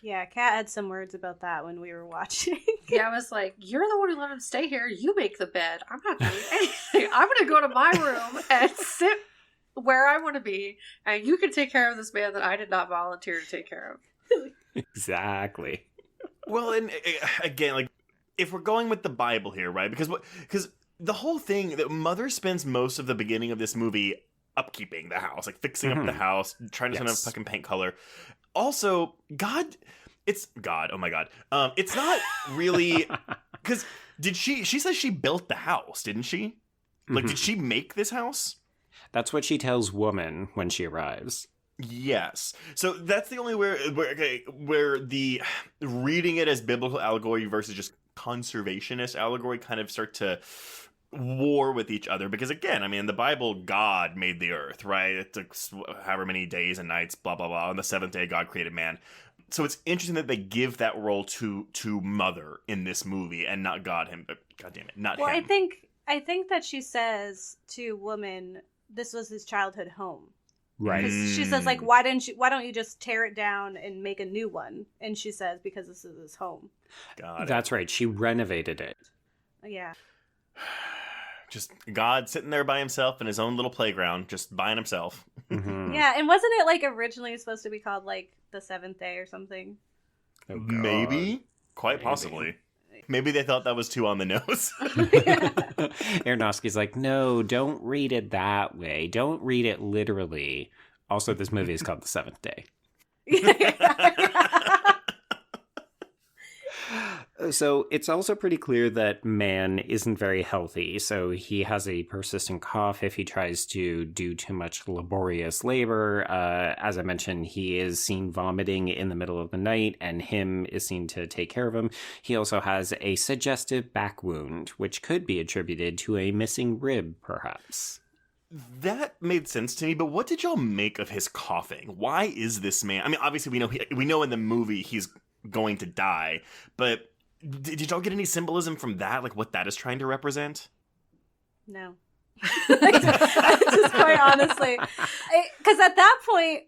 Yeah, Kat had some words about that when we were watching. Yeah, I was like, you're the one who let him stay here. You make the bed. I'm not doing anything. I'm going to go to my room and sit where I want to be, and you can take care of this man that I did not volunteer to take care of. Exactly. Well, and again, like, if we're going with the Bible here, right? Because the whole thing, that Mother spends most of the beginning of this movie upkeeping the house, like fixing up the house, trying to turn up fucking paint color. Also, it's God. Oh my God. It's not really, because she says she built the house, didn't she? Like, did she make this house? That's what she tells Woman when she arrives. Yes. So that's the only where the reading it as biblical allegory versus just conservationist allegory kind of start to war with each other, because again, I mean, in the Bible, God made the earth, right? It took however many days and nights, blah blah blah. On the seventh day, God created man. So it's interesting that they give that role to Mother in this movie and not God. God damn it, not him. Well, I think that she says to Woman, this was his childhood home. Right. Because she says, like, why don't you just tear it down and make a new one? And she says, because this is his home. That's right. She renovated it. Yeah. Just God sitting there by himself in his own little playground, just by himself. Yeah, and wasn't it, like, originally supposed to be called, like, the seventh day or something? Oh, Maybe. Quite possibly. Maybe they thought that was too on the nose. Aronofsky's like, no, don't read it that way. Don't read it literally. Also, this movie is called The Seventh Day. So it's also pretty clear that man isn't very healthy. So he has a persistent cough if he tries to do too much laborious labor. As I mentioned, he is seen vomiting in the middle of the night, and him is seen to take care of him. He also has a suggestive back wound, which could be attributed to a missing rib, perhaps. That made sense to me, but what did y'all make of his coughing? Why is this man... I mean, obviously we know in the movie he's going to die, but did y'all get any symbolism from that? Like, what that is trying to represent? No. Just quite honestly. Because at that point,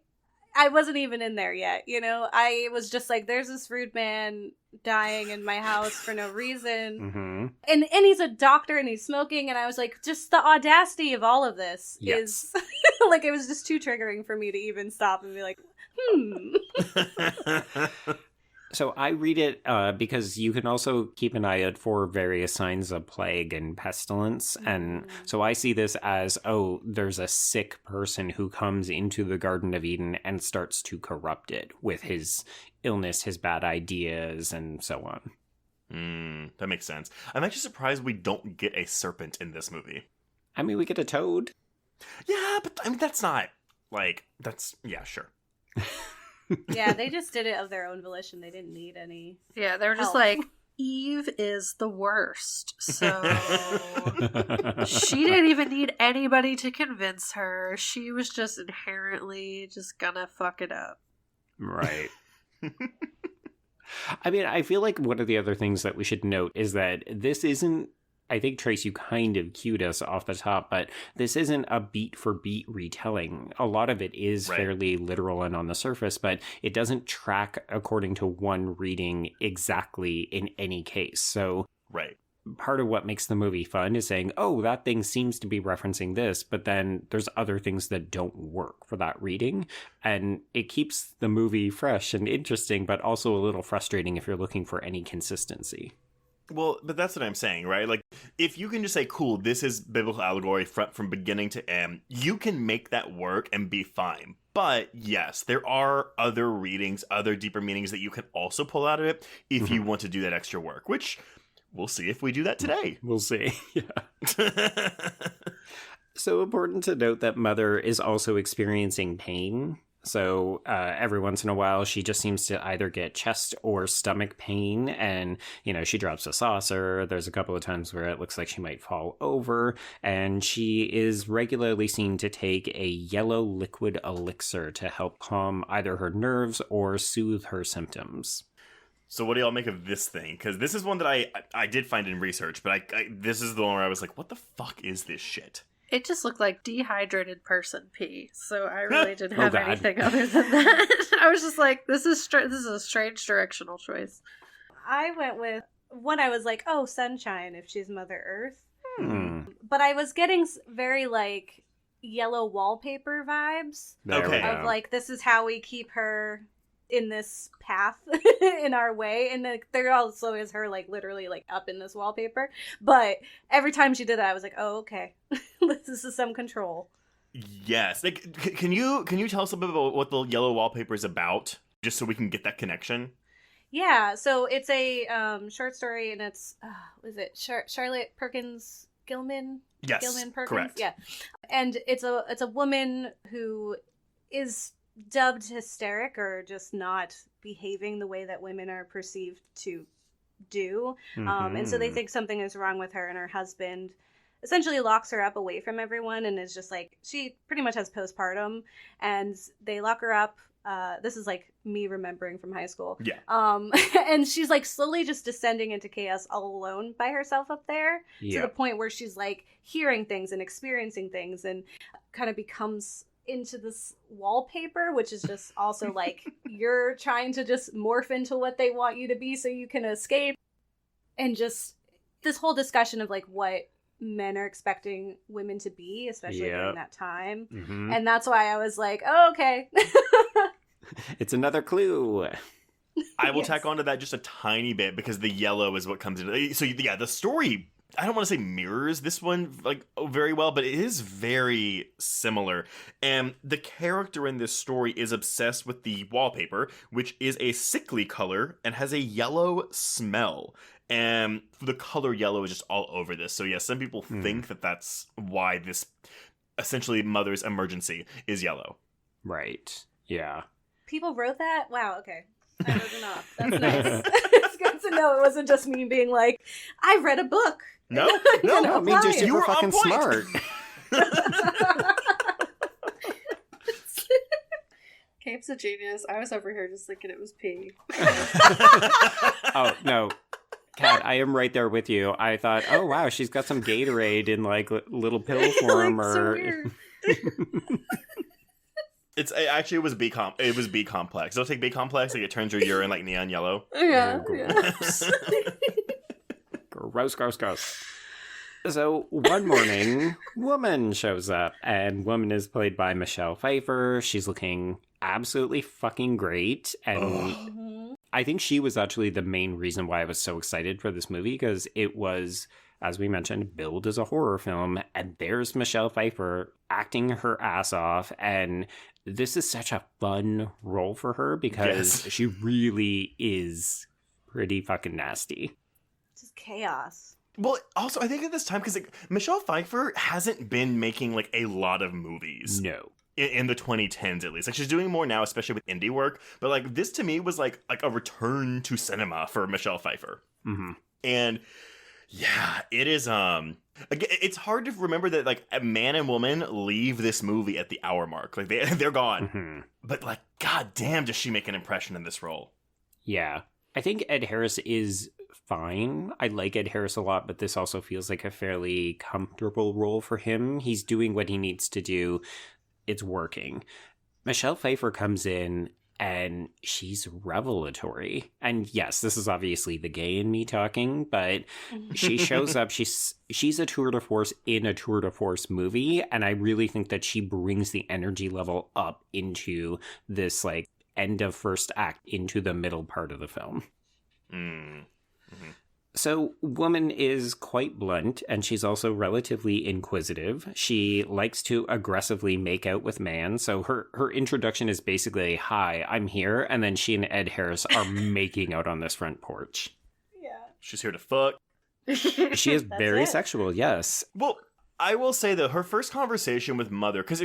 I wasn't even in there yet, you know? I was just like, there's this rude man dying in my house for no reason. And he's a doctor and he's smoking, and I was like, just the audacity of all of this is... like, it was just too triggering for me to even stop and be like, So I read it because you can also keep an eye out for various signs of plague and pestilence. And so I see this as, oh, there's a sick person who comes into the Garden of Eden and starts to corrupt it with his illness, his bad ideas, and so on. That makes sense. I'm actually surprised we don't get a serpent in this movie. I mean, we get a toad. Yeah, but I mean, that's not, like, yeah, sure. yeah, they just did it of their own volition. They didn't need any. Yeah, they were just like, Eve is the worst. So she didn't even need anybody to convince her. She was just inherently just gonna fuck it up. Right. I mean, I feel like one of the other things that we should note is that this isn't, I think, Trace, you kind of cued us off the top, but this isn't a beat for beat retelling. A lot of it is fairly literal and on the surface, but it doesn't track according to one reading exactly in any case. So part of what makes the movie fun is saying, oh, that thing seems to be referencing this, but then there's other things that don't work for that reading. And it keeps the movie fresh and interesting, but also a little frustrating if you're looking for any consistency. Well, but that's what I'm saying, right? Like, if you can just say, cool, this is biblical allegory from beginning to end, you can make that work and be fine. But yes, there are other readings, other deeper meanings that you can also pull out of it if you want to do that extra work, which we'll see if we do that today. We'll see. Yeah. So important to note that Mother is also experiencing pain. So every once in a while, she just seems to either get chest or stomach pain, and, you know, she drops a saucer. There's a couple of times where it looks like she might fall over, and she is regularly seen to take a yellow liquid elixir to help calm either her nerves or soothe her symptoms. So what do y'all make of this thing? Because this is one that I did find in research, but this is the one where I was like, what the fuck is this shit? It just looked like dehydrated person pee, so I really didn't have anything other than that. I was just like, this is a strange directional choice. I went with one. I was like, oh, sunshine if she's Mother Earth. But I was getting very like yellow wallpaper vibes of like, this is how we keep her in this path in our way, and there also is her like literally like up in this wallpaper, but every time she did that I was like, oh, okay. This is some control. Yes. Like, can you tell us a bit about what the yellow wallpaper is about, just so we can get that connection? Yeah, so it's a short story, and it's was it Charlotte Perkins Gilman? Yes, Gilman Perkins. correct. Yeah, and it's a woman who is dubbed hysteric, or just not behaving the way that women are perceived to do. And so they think something is wrong with her, and her husband essentially locks her up away from everyone, and is just like, she pretty much has postpartum, and they lock her up. This is like me remembering from high school. Yeah. And she's like slowly just descending into chaos all alone by herself up there, to the point where she's like hearing things and experiencing things, and kind of becomes into this wallpaper, which is just also like, you're trying to just morph into what they want you to be so you can escape. And just this whole discussion of like what men are expecting women to be, especially during that time. And that's why I was like, oh, okay. It's another clue. I will tack onto that just a tiny bit, because the yellow is what comes into. So yeah, the story, I don't want to say mirrors this one like very well, but it is very similar. And the character in this story is obsessed with the wallpaper, which is a sickly color and has a yellow smell. And the color yellow is just all over this. So yeah, some people think that that's why this essentially mother's emergency is yellow. Right. Yeah. People wrote that? Wow, okay. I wrote it off. That's nice. It's good to know it wasn't just me being like, I read a book. No, I mean, just you super were fucking smart. Gabe's a genius. I was over here just thinking it was pee. Oh, no. Kat, I am right there with you. I thought, oh, wow, she's got some Gatorade in, like, little pill form. Like, or so weird. It was B complex. It'll take B complex, like it turns your urine like neon yellow. Yeah. Gross. So one morning, Woman shows up, and Woman is played by Michelle Pfeiffer. She's looking absolutely fucking great, and I think she was actually the main reason why I was so excited for this movie, because it was, as we mentioned, billed as a horror film, and there's Michelle Pfeiffer acting her ass off, and this is such a fun role for her, because she really is pretty fucking nasty. Just chaos. Well, also, I think at this time, because like, Michelle Pfeiffer hasn't been making like a lot of movies. No. In the 2010s, at least. Like, she's doing more now, especially with indie work. But like, this to me was like a return to cinema for Michelle Pfeiffer. And yeah, it is. Again, it's hard to remember that like a man and woman leave this movie at the hour mark. Like they're gone. But like, god damn, does she make an impression in this role? Yeah, I think Ed Harris is fine. I like Ed Harris a lot, but this also feels like a fairly comfortable role for him. He's doing what he needs to do. It's working. Michelle Pfeiffer comes in and she's revelatory. And yes, this is obviously the gay in me talking, but she shows up. She's a tour de force in a tour de force movie, and I really think that she brings the energy level up into this like end of first act into the middle part of the film. So Woman is quite blunt, and she's also relatively inquisitive. She likes to aggressively make out with man. So her introduction is basically, hi, I'm here. And then she and Ed Harris are making out on this front porch. Yeah. She's here to fuck. She is very sexual, yes. Well, I will say though, her first conversation with Mother, because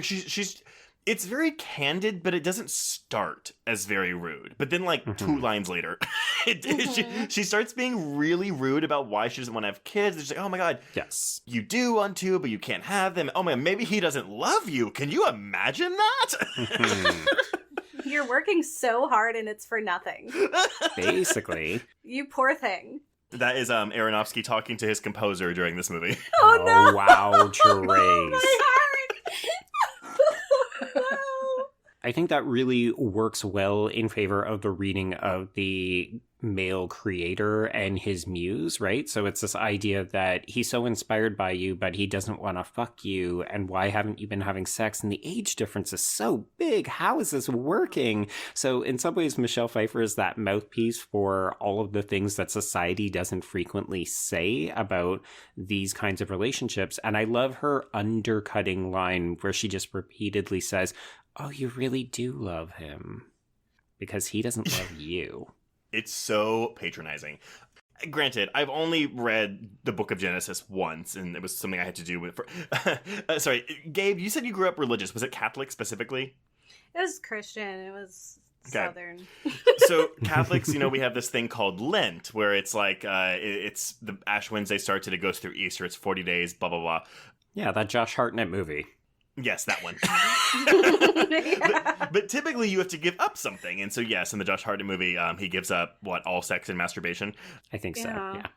it's very candid, but it doesn't start as very rude. But then, like, 2 lines later, she starts being really rude about why she doesn't want to have kids. She's like, oh my god, yes, you do want to, but you can't have them. Oh my god, maybe he doesn't love you. Can you imagine that? You're working so hard and it's for nothing. Basically. You poor thing. That is Aronofsky talking to his composer during this movie. Oh no! Wow, Therese. My heart! No. I think that really works well in favor of the reading of the male creator and his muse, right? So it's this idea that he's so inspired by you, but he doesn't want to fuck you. And why haven't you been having sex? And the age difference is so big. How is this working? So in some ways, Michelle Pfeiffer is that mouthpiece for all of the things that society doesn't frequently say about these kinds of relationships. And I love her undercutting line where she just repeatedly says, "Oh, you really do love him because he doesn't love you." It's so patronizing. Granted, I've only read the Book of Genesis once, and it was something I had to do with... sorry, Gabe, you said you grew up religious. Was it Catholic specifically? It was Christian. It was Southern. So Catholics, we have this thing called Lent, where it's like, it's the Ash Wednesday starts and it goes through Easter. It's 40 days, blah, blah, blah. Yeah, that Josh Hartnett movie. Yes, that one. but typically you have to give up something. And so, yes, in the Josh Hartnett movie, he gives up, all sex and masturbation? I think so, yeah.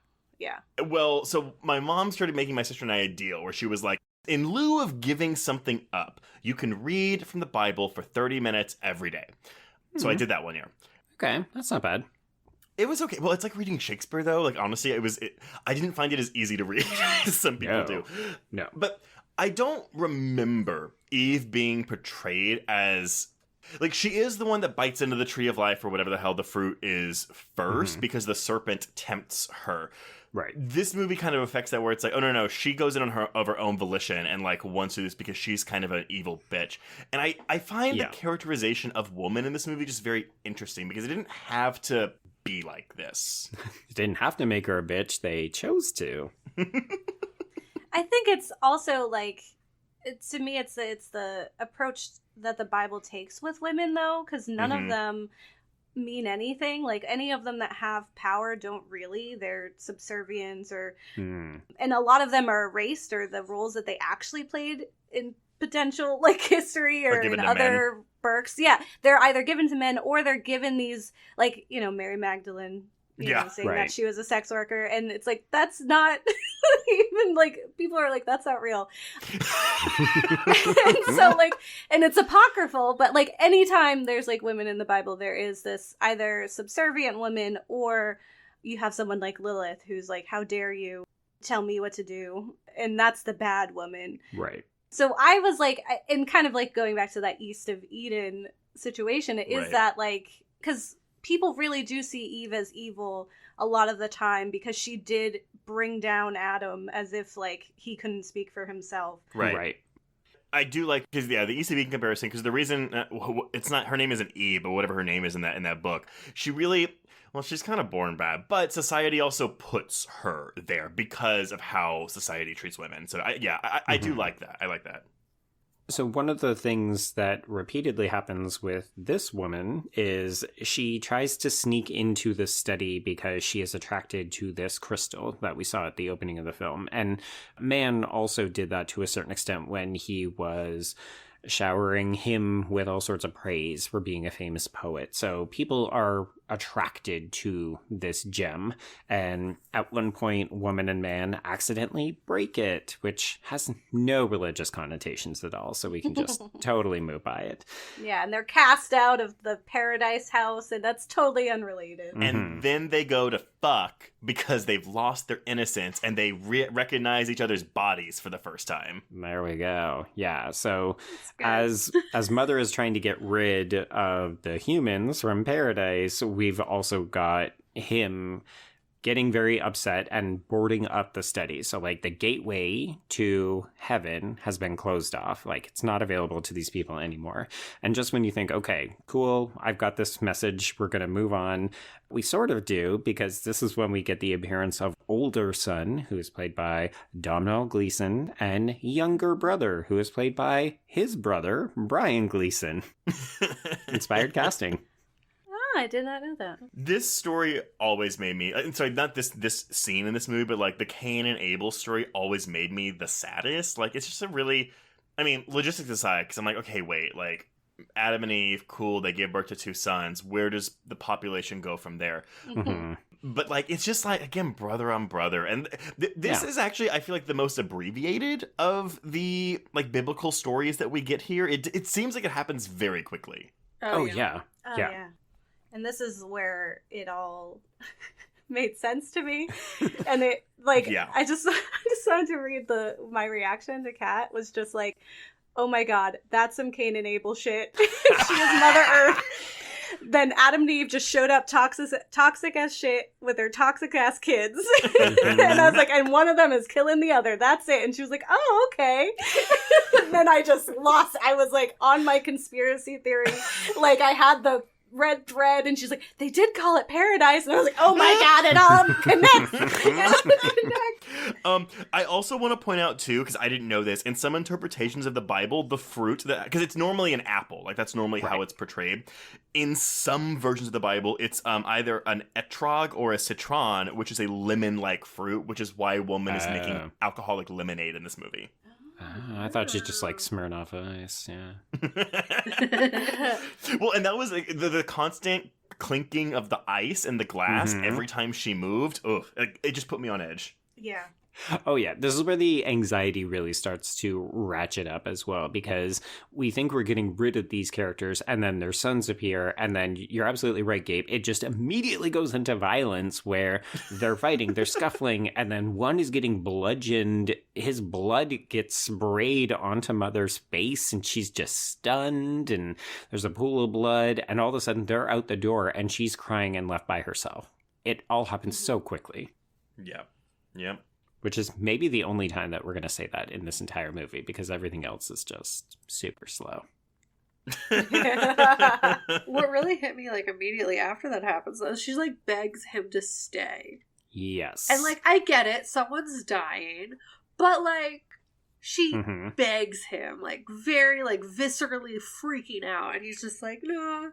Yeah. Well, so my mom started making my sister and I a deal where she was like, in lieu of giving something up, you can read from the Bible for 30 minutes every day. So I did that one year. Okay, that's not bad. It was okay. Well, it's like reading Shakespeare, though. Like, honestly, I didn't find it as easy to read as some people do. No. But I don't remember Eve being portrayed as... Like, she is the one that bites into the tree of life or whatever the hell the fruit is first because the serpent tempts her. Right. This movie kind of affects that where it's like, oh, no, she goes in on of her own volition and, wants to do this because she's kind of an evil bitch. And I find the characterization of woman in this movie just very interesting because it didn't have to be like this. It didn't have to make her a bitch. They chose to. I think it's also to me, it's the approach that the Bible takes with women, though, because none of them mean anything. Like, any of them that have power don't really. They're subservients, and a lot of them are erased, or the roles that they actually played in potential history or in other works. Yeah, they're either given to men or they're given these Mary Magdalene. Saying that she was a sex worker, and it's that's not even people are that's not real. And so and it's apocryphal, but anytime there's women in the Bible, there is this either subservient woman or you have someone like Lilith who's how dare you tell me what to do, and that's the bad woman. Right. So I was and kind of going back to that East of Eden situation, it is that because people really do see Eve as evil a lot of the time because she did bring down Adam as if he couldn't speak for himself. Right. I do because the East of Eden comparison, because the reason it's not, her name isn't Eve, but whatever her name is in that book, she really, she's kind of born bad, but society also puts her there because of how society treats women. So I do like that. I like that. So one of the things that repeatedly happens with this woman is she tries to sneak into the study because she is attracted to this crystal that we saw at the opening of the film. And Mann also did that to a certain extent when he was showering him with all sorts of praise for being a famous poet. So people are attracted to this gem, and at one point woman and man accidentally break it, which has no religious connotations at all, so we can just totally move by it. Yeah, and they're cast out of the paradise house, and that's totally unrelated. And then they go to fuck because they've lost their innocence and they recognize each other's bodies for the first time. There we go. Yeah, so as Mother is trying to get rid of the humans from paradise, we've also got him getting very upset and boarding up the study. So the gateway to heaven has been closed off. It's not available to these people anymore. And just when you think, okay, cool, I've got this message, we're going to move on, we sort of do, because this is when we get the appearance of older son, who is played by Domhnall Gleeson, and younger brother, who is played by his brother, Brian Gleeson. Inspired casting. I did not know that. This story always made me... Sorry, not this scene in this movie, but the Cain and Abel story always made me the saddest. It's just a really... I mean, logistics aside, because I'm okay, wait, Adam and Eve, cool, they give birth to 2 sons. Where does the population go from there? But, like, it's just, like, again, brother on brother. And this is actually, I feel like, the most abbreviated of the, like, biblical stories that we get here. It seems like it happens very quickly. Oh, yeah. Oh, yeah. And this is where it all made sense to me. And it, like, I just wanted to read my reaction to Kat was just like, oh my god, that's some Cain and Abel shit. She is Mother Earth. Then Adam and Eve just showed up toxic as shit with their toxic ass kids. And I was like, and one of them is killing the other. That's it. And she was like, oh, okay. And then I just lost. I was like on my conspiracy theory. Like I had the red thread and she's like, they did call it paradise. And I was like, oh my god, it all connects. I also want to point out too, because I didn't know this, in some interpretations of the Bible, the fruit that, because it's normally an apple, like that's normally how it's portrayed. In some versions of the Bible, it's either an etrog or a citron, which is a lemon-like fruit, which is why a woman is making alcoholic lemonade in this movie. I thought she just like Smirnoff Ice, yeah. Well, and that was like, the constant clinking of the ice and the glass every time she moved. Ugh, it just put me on edge. Yeah. Oh, yeah. This is where the anxiety really starts to ratchet up as well, because we think we're getting rid of these characters and then their sons appear. And then you're absolutely right, Gabe. It just immediately goes into violence where they're fighting, they're scuffling, and then one is getting bludgeoned. His blood gets sprayed onto Mother's face and she's just stunned. And there's a pool of blood. And all of a sudden they're out the door and she's crying and left by herself. It all happens so quickly. Yeah. Yeah. Which is maybe the only time that we're going to say that in this entire movie, because everything else is just super slow. What really hit me, like, immediately after that happens, though, is she, like, begs him to stay. Yes. And, like, I get it, someone's dying, but, like, she begs him, like, very, like, viscerally freaking out, and he's just like, no, I'm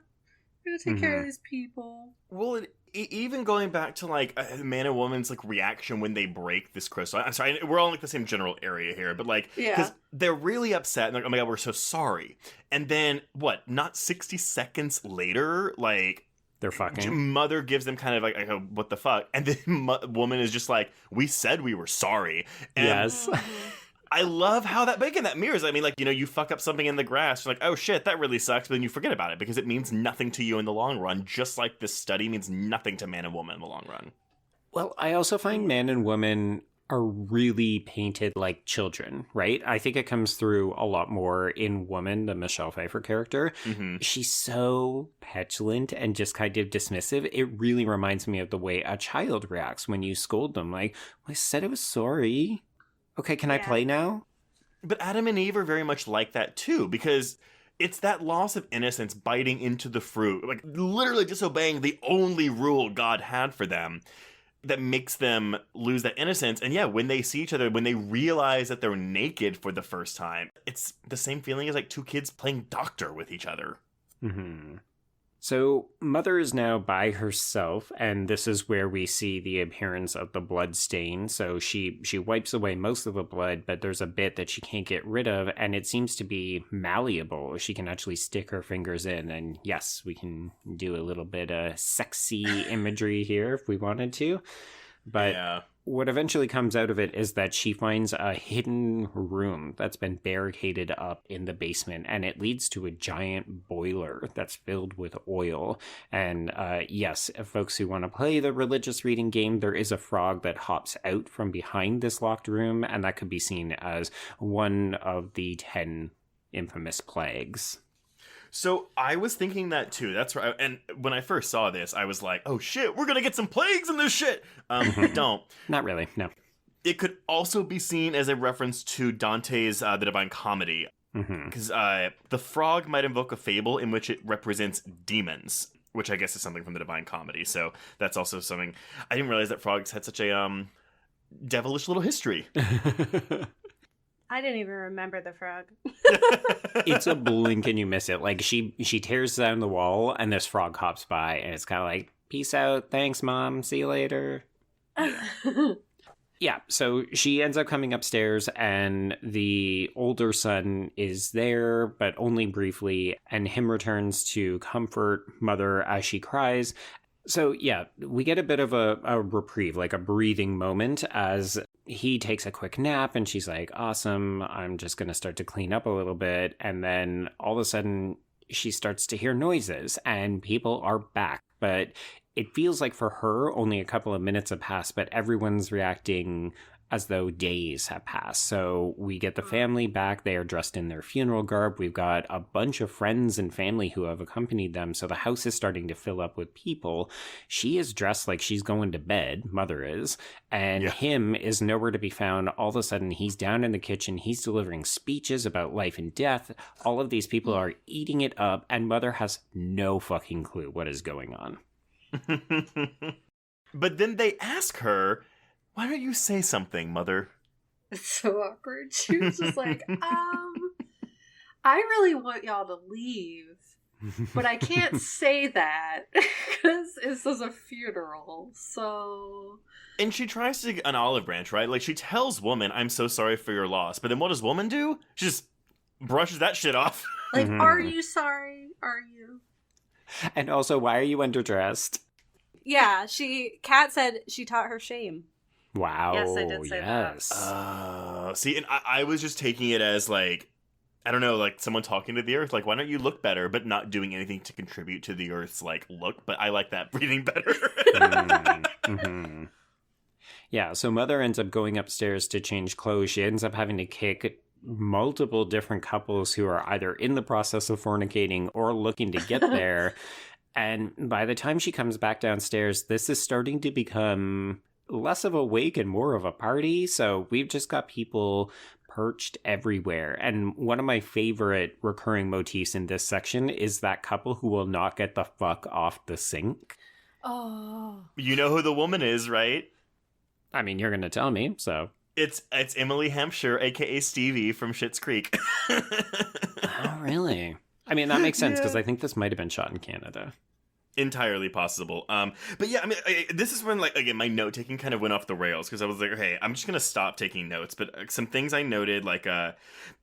going to take care of these people. Well, even going back to, like, a man and woman's, like, reaction when they break this crystal. I'm sorry, we're all in, like, the same general area here, but, like, because they're really upset, and they're like, oh my god, we're so sorry. And then, not 60 seconds later, like, they're fucking. Mother gives them kind of, like, what the fuck? And then woman is just like, we said we were sorry. And yes. I love how that, but again, that mirrors. I mean, like, you fuck up something in the grass. You're like, oh shit, that really sucks. But then you forget about it because it means nothing to you in the long run. Just like this study means nothing to man and woman in the long run. Well, I also find man and woman are really painted like children, right? I think it comes through a lot more in Woman, the Michelle Pfeiffer character. She's so petulant and just kind of dismissive. It really reminds me of the way a child reacts when you scold them. Like, I said I was sorry. Okay, can I play now? But Adam and Eve are very much like that too, because it's that loss of innocence biting into the fruit, like literally disobeying the only rule God had for them, that makes them lose that innocence. And yeah, when they see each other, when they realize that they're naked for the first time, it's the same feeling as like two kids playing doctor with each other. So Mother is now by herself, and this is where we see the appearance of the blood stain. So she wipes away most of the blood, but there's a bit that she can't get rid of, and it seems to be malleable. She can actually stick her fingers in, and yes, we can do a little bit of sexy imagery here if we wanted to. But what eventually comes out of it is that she finds a hidden room that's been barricaded up in the basement, and it leads to a giant boiler that's filled with oil. And yes, folks who want to play the religious reading game, there is a frog that hops out from behind this locked room, and that could be seen as one of the 10 infamous plagues. So I was thinking that too. That's right. And when I first saw this, I was like, oh shit, we're going to get some plagues in this shit. Don't. Not really, no. It could also be seen as a reference to Dante's The Divine Comedy. Because the frog might invoke a fable in which it represents demons, which I guess is something from the Divine Comedy. So that's also something. I didn't realize that frogs had such a devilish little history. I didn't even remember the frog. It's a blink and you miss it. Like she tears down the wall and this frog hops by and it's kind of like, peace out, thanks mom, see you later. Yeah, so she ends up coming upstairs and the older son is there, but only briefly, and him returns to comfort Mother as she cries. So, yeah, we get a bit of a reprieve, like a breathing moment as he takes a quick nap and she's like, awesome, I'm just going to start to clean up a little bit. And then all of a sudden she starts to hear noises and people are back. But it feels like for her, only a couple of minutes have passed, but everyone's reacting as though days have passed. So we get the family back. They are dressed in their funeral garb. We've got a bunch of friends and family who have accompanied them. So the house is starting to fill up with people. She is dressed like she's going to bed, Mother is, and him is nowhere to be found. All of a sudden, he's down in the kitchen. He's delivering speeches about life and death. All of these people are eating it up, and Mother has no fucking clue what is going on. But then they ask her, why don't you say something, Mother? It's so awkward. She was just like, I really want y'all to leave, but I can't say that because this is a funeral, so... And she tries to get an olive branch, right? Like, she tells Woman, I'm so sorry for your loss. But then what does Woman do? She just brushes that shit off. Like, are you sorry? Are you? And also, why are you underdressed? Yeah, Kat said she taught her shame. Wow. Yes, I did say that. See, and I was just taking it as, like, I don't know, like someone talking to the earth. Like, why don't you look better, but not doing anything to contribute to the earth's, like, look. But I like that reading better. Mm-hmm. Yeah, so Mother ends up going upstairs to change clothes. She ends up having to kick multiple different couples who are either in the process of fornicating or looking to get there. And by the time she comes back downstairs, this is starting to become less of a wake and more of a party. So we've just got people perched everywhere. And one of my favorite recurring motifs in this section is that couple who will not get the fuck off the sink. Oh. You know who the woman is, right? I mean, you're going to tell me, so. It's Emily Hampshire, a.k.a. Stevie from Schitt's Creek. Oh, really? I mean, that makes sense because I think this might have been shot in Canada. Entirely possible. But yeah, I mean, this is when, like, again, my note taking kind of went off the rails because I was like, hey, I'm just gonna stop taking notes. But some things I noted, like,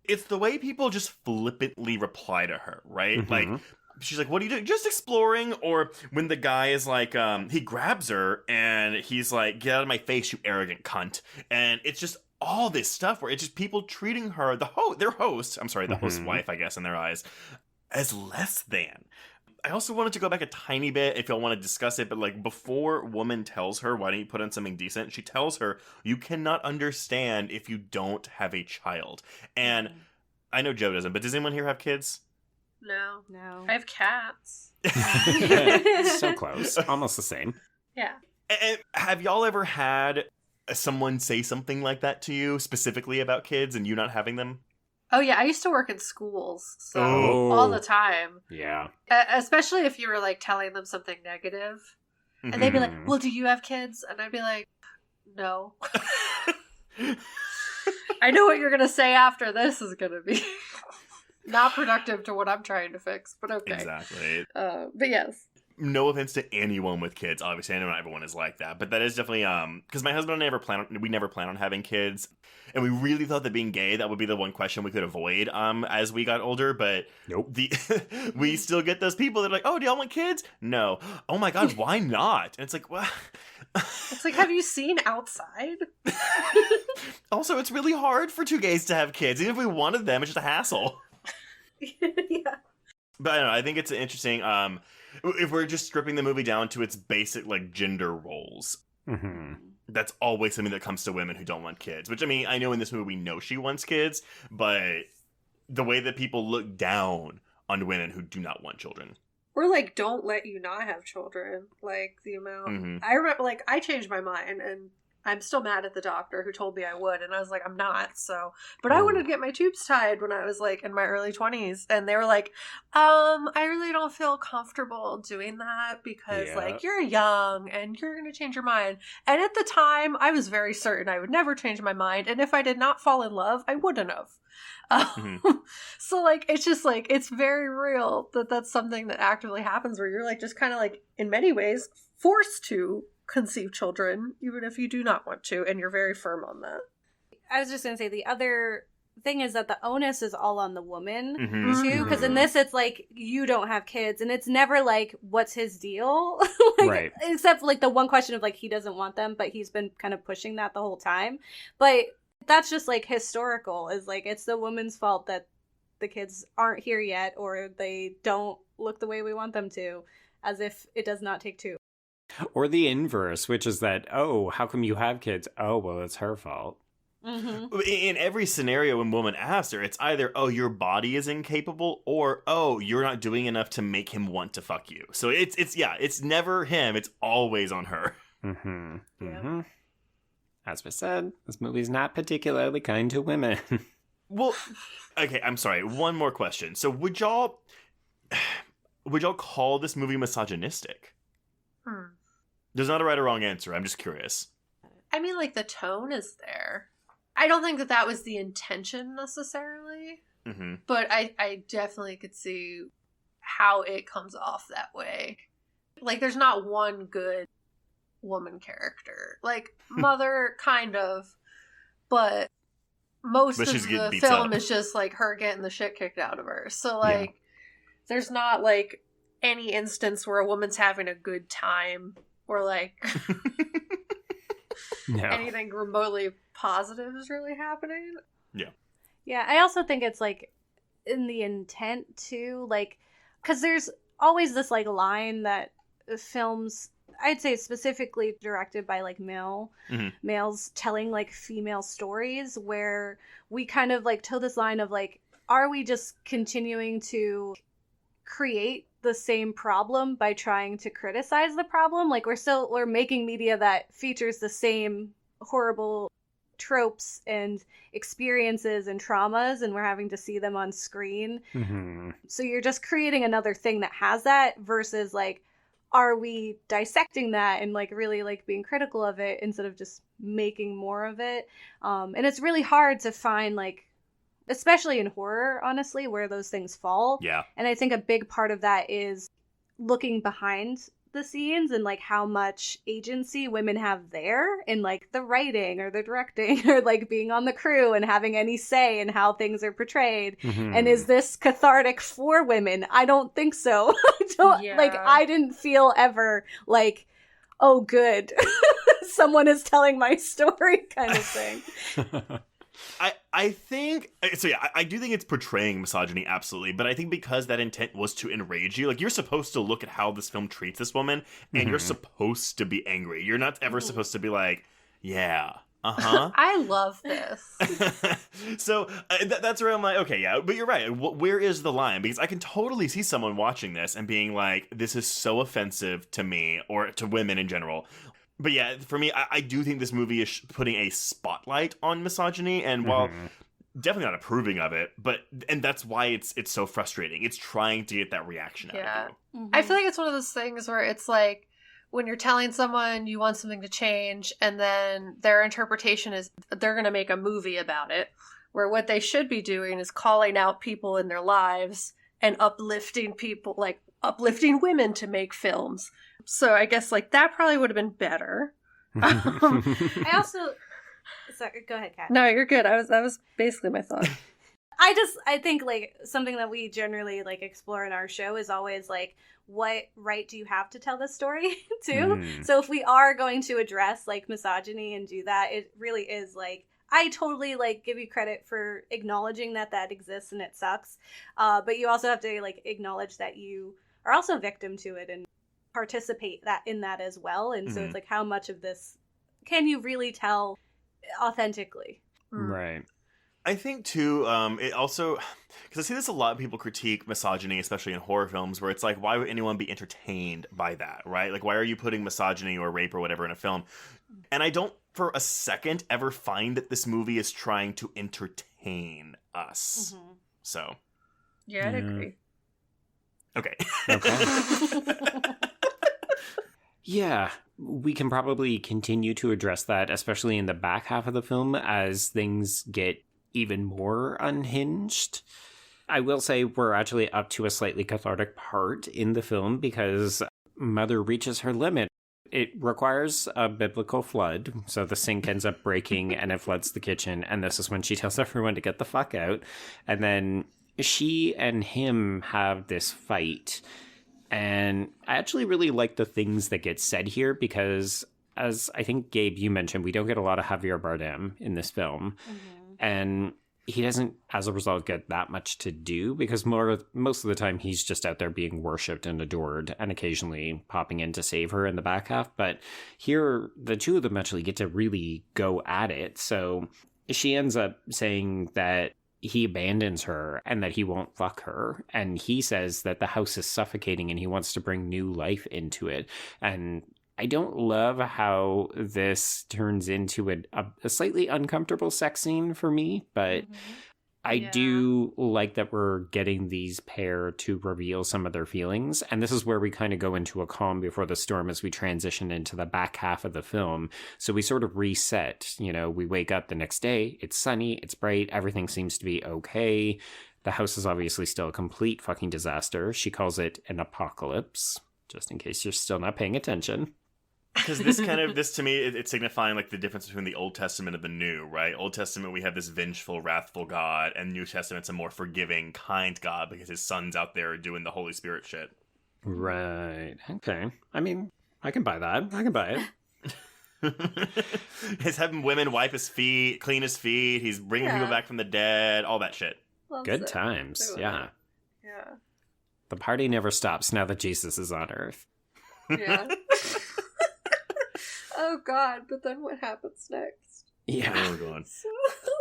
it's the way people just flippantly reply to her, right? Mm-hmm. Like, she's like, what are you doing? Just exploring. Or when the guy is like, he grabs her and he's like, get out of my face, you arrogant cunt. And it's just all this stuff where it's just people treating her, their host, I'm sorry, the host's wife, I guess, in their eyes, as less than. I also wanted to go back a tiny bit if y'all want to discuss it, but like before Woman tells her, why don't you put on something decent? She tells her, you cannot understand if you don't have a child. And I know Joe doesn't, but does anyone here have kids? No. No. I have cats. So close. Almost the same. Yeah. And have y'all ever had someone say something like that to you, specifically about kids and you not having them? Oh, yeah. I used to work in schools, so Oh. all the time. Yeah. Especially if you were, like, telling them something negative. And they'd be like, well, do you have kids? And I'd be like, no. I know what you're going to say after this is going to be not productive to what I'm trying to fix, but okay. Exactly. But yes. No offense to anyone with kids. Obviously, I know not everyone is like that, but that is definitely because my husband and I never plan on having kids, and we really thought that being gay, that would be the one question we could avoid as we got older. But Nope. We still get those people that are like, oh, do y'all want kids? No. Oh my god, why not? And it's like, well, It's like, have you seen Outside? also, it's really hard for two gays to have kids. Even if we wanted them, it's just a hassle. Yeah. But I don't know. I think it's interesting. If we're just stripping the movie down to its basic, like, gender roles, that's always something that comes to women who don't want kids. Which, I mean, I know in this movie we know she wants kids, but the way that people look down on women who do not want children. Or, like, don't let you not have children. Like, the amount... I remember, like, I changed my mind, and I'm still mad at the doctor who told me I would, and I was like, I'm not, so... But I wanted to get my tubes tied when I was, like, in my early 20s, and they were like, I really don't feel comfortable doing that because, like, you're young, and you're going to change your mind. And at the time, I was very certain I would never change my mind, and if I did not fall in love, I wouldn't have. So, like, it's just, like, it's very real that that's something that actively happens where you're, like, just kind of, like, in many ways, forced to conceive children, even if you do not want to, and you're very firm on that. I was just going to say the other thing is that the onus is all on the woman Mhm. too, because in this it's like, you don't have kids, and it's never like, what's his deal? Like, Right. except for like the one question of like, he doesn't want them, but he's been kind of pushing that the whole time. But that's just like historical, is like, it's the woman's fault that the kids aren't here yet, or they don't look the way we want them to, as if it does not take two. Or the inverse, which is that, oh, how come you have kids? Oh, well, it's her fault. Mm-hmm. In every scenario when women ask her, it's either, oh, your body is incapable, or, oh, you're not doing enough to make him want to fuck you. So it's never him. It's always on her. Mm-hmm. Yeah. Mm-hmm. As we said, this movie's not particularly kind to women. Well, okay, I'm sorry. One more question. So would y'all call this movie misogynistic? There's not a right or wrong answer. I'm just curious. I mean, like, the tone is there. I don't think that was the intention necessarily, Mm-hmm. but I definitely could see how it comes off that way. Like, there's not one good woman character. Like, Mother, kind of, but most But of she's getting the beat film up. is just, like, her getting the shit kicked out of her. So, like, there's not, like, any instance where a woman's having a good time or, like... No. anything remotely positive is really happening. Yeah, I also think it's like in the intent too, like, because there's always this like line that films, I'd say specifically directed by like males telling like female stories, where we kind of like toe this line of like, are we just continuing to create the same problem by trying to criticize the problem? Like, we're making media that features the same horrible tropes and experiences and traumas, and we're having to see them on screen. Mm-hmm. So you're just creating another thing that has that, versus like, are we dissecting that and like really like being critical of it instead of just making more of it? And it's really hard to find, like, especially in horror, honestly, where those things fall. Yeah. And I think a big part of that is looking behind the scenes and like how much agency women have there in like the writing or the directing or like being on the crew and having any say in how things are portrayed. Mm-hmm. And is this cathartic for women? I don't think so. I didn't feel ever like, oh, good, someone is telling my story kind of thing. I think so. Yeah, I do think it's portraying misogyny, absolutely. But I think because that intent was to enrage you, like, you're supposed to look at how this film treats this woman, and you're supposed to be angry. You're not ever supposed to be like, yeah, I love this. So that's where I'm like, okay, yeah, but you're right. Where is the line? Because I can totally see someone watching this and being like, this is so offensive to me or to women in general. But yeah, for me, I do think this movie is putting a spotlight on misogyny, and while definitely not approving of it, and that's why it's so frustrating. It's trying to get that reaction out of you. Mm-hmm. I feel like it's one of those things where it's like, when you're telling someone you want something to change, and then their interpretation is they're going to make a movie about it, where what they should be doing is calling out people in their lives and uplifting people, like uplifting women to make films. So I guess like that probably would have been better. I also, sorry, go ahead, Kat. No, you're good. That was basically my thought. I think like something that we generally like explore in our show is always like, what right do you have to tell this story too? So if we are going to address like misogyny and do that, it really is like, I totally like give you credit for acknowledging that exists and it sucks. But you also have to like acknowledge that you are also a victim to it and participate in that as well. And so it's like, how much of this can you really tell authentically? Right. I think too, it also, because I see this a lot of people critique misogyny, especially in horror films, where it's like, why would anyone be entertained by that, right? Like, why are you putting misogyny or rape or whatever in a film? And I don't for a second ever find that this movie is trying to entertain us. So. Yeah, I'd agree. Okay. Yeah, we can probably continue to address that, especially in the back half of the film, as things get even more unhinged. I will say we're actually up to a slightly cathartic part in the film because Mother reaches her limit. It requires a biblical flood, so the sink ends up breaking and it floods the kitchen, and this is when she tells everyone to get the fuck out. And then she and him have this fight, and I actually really like the things that get said here because, as I think, Gabe, you mentioned, we don't get a lot of Javier Bardem in this film, and he doesn't, as a result, get that much to do because most of the time he's just out there being worshipped and adored and occasionally popping in to save her in the back half. But here, the two of them actually get to really go at it. So she ends up saying that he abandons her and that he won't fuck her. And he says that the house is suffocating and he wants to bring new life into it. And I don't love how this turns into a slightly uncomfortable sex scene for me, but I do like that we're getting these pair to reveal some of their feelings. And this is where we kind of go into a calm before the storm as we transition into the back half of the film. So we sort of reset, you know, we wake up the next day, it's sunny, it's bright, everything seems to be okay. The house is obviously still a complete fucking disaster. She calls it an apocalypse, just in case you're still not paying attention. Because this to me, it's signifying like the difference between the Old Testament and the New, right? Old Testament, we have this vengeful, wrathful God, and New Testament's a more forgiving, kind God because his son's out there doing the Holy Spirit shit. Right. Okay. I mean, I can buy that. I can buy it. He's having women wipe his feet, clean his feet. He's bringing people back from the dead, all that shit. Good times. Yeah. Yeah. The party never stops now that Jesus is on earth. Yeah. Oh God, but then what happens next? Yeah. Oh, God.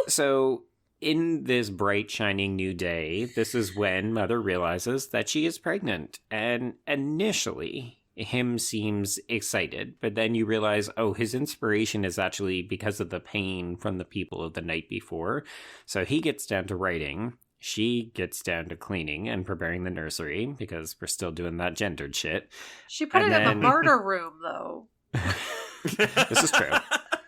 So in this bright, shining new day, this is when Mother realizes that she is pregnant. And initially, him seems excited, but then you realize, oh, his inspiration is actually because of the pain from the people of the night before. So he gets down to writing. She gets down to cleaning and preparing the nursery because we're still doing that gendered shit. She put it in the murder room, though. This is true.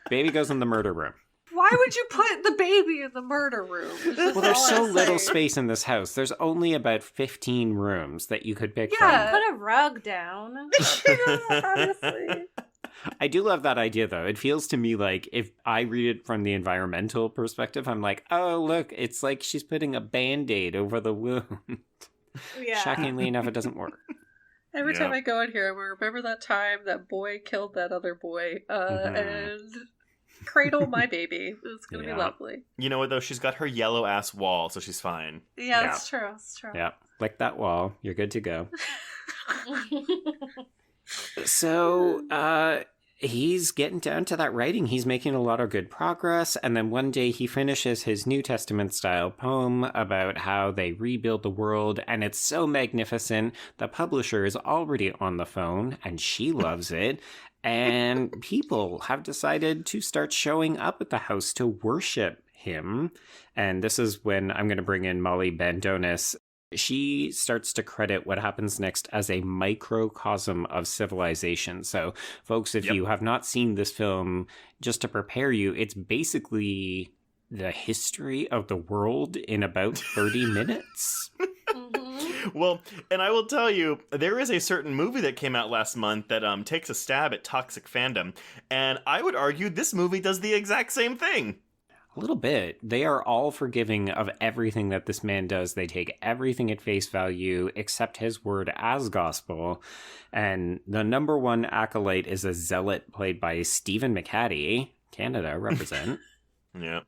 Baby goes in the murder room. Why would you put the baby in the murder room? Well, there's so little space in this house. There's only about 15 rooms that you could pick Put from. a rug down. Honestly. I do love that idea, though. It feels to me like if I read it from the environmental perspective, I'm like, oh, look, it's like she's putting a Band-Aid over the wound. Yeah. Shockingly enough, it doesn't work. Every time I go in here, I'm going to remember that time that boy killed that other boy and cradle my baby. It's going to be lovely. You know what, though? She's got her yellow-ass wall, so she's fine. Yeah, that's true. That's true. Yeah, like that wall. You're good to go. So, he's getting down to that writing. He's making a lot of good progress. And then one day he finishes his New Testament style poem about how they rebuild the world. And it's so magnificent. The publisher is already on the phone and she loves it. And people have decided to start showing up at the house to worship him. And this is when I'm going to bring in Molly Bandonis. She starts to credit what happens next as a microcosm of civilization. So, folks, if you have not seen this film, just to prepare you, it's basically the history of the world in about 30 minutes. Well, and I will tell you, there is a certain movie that came out last month that takes a stab at toxic fandom. And I would argue this movie does the exact same thing. A little bit. They are all forgiving of everything that this man does. They take everything at face value, accept his word as gospel. And the number one acolyte is a zealot played by Stephen McHattie. Canada, represent. Yeah.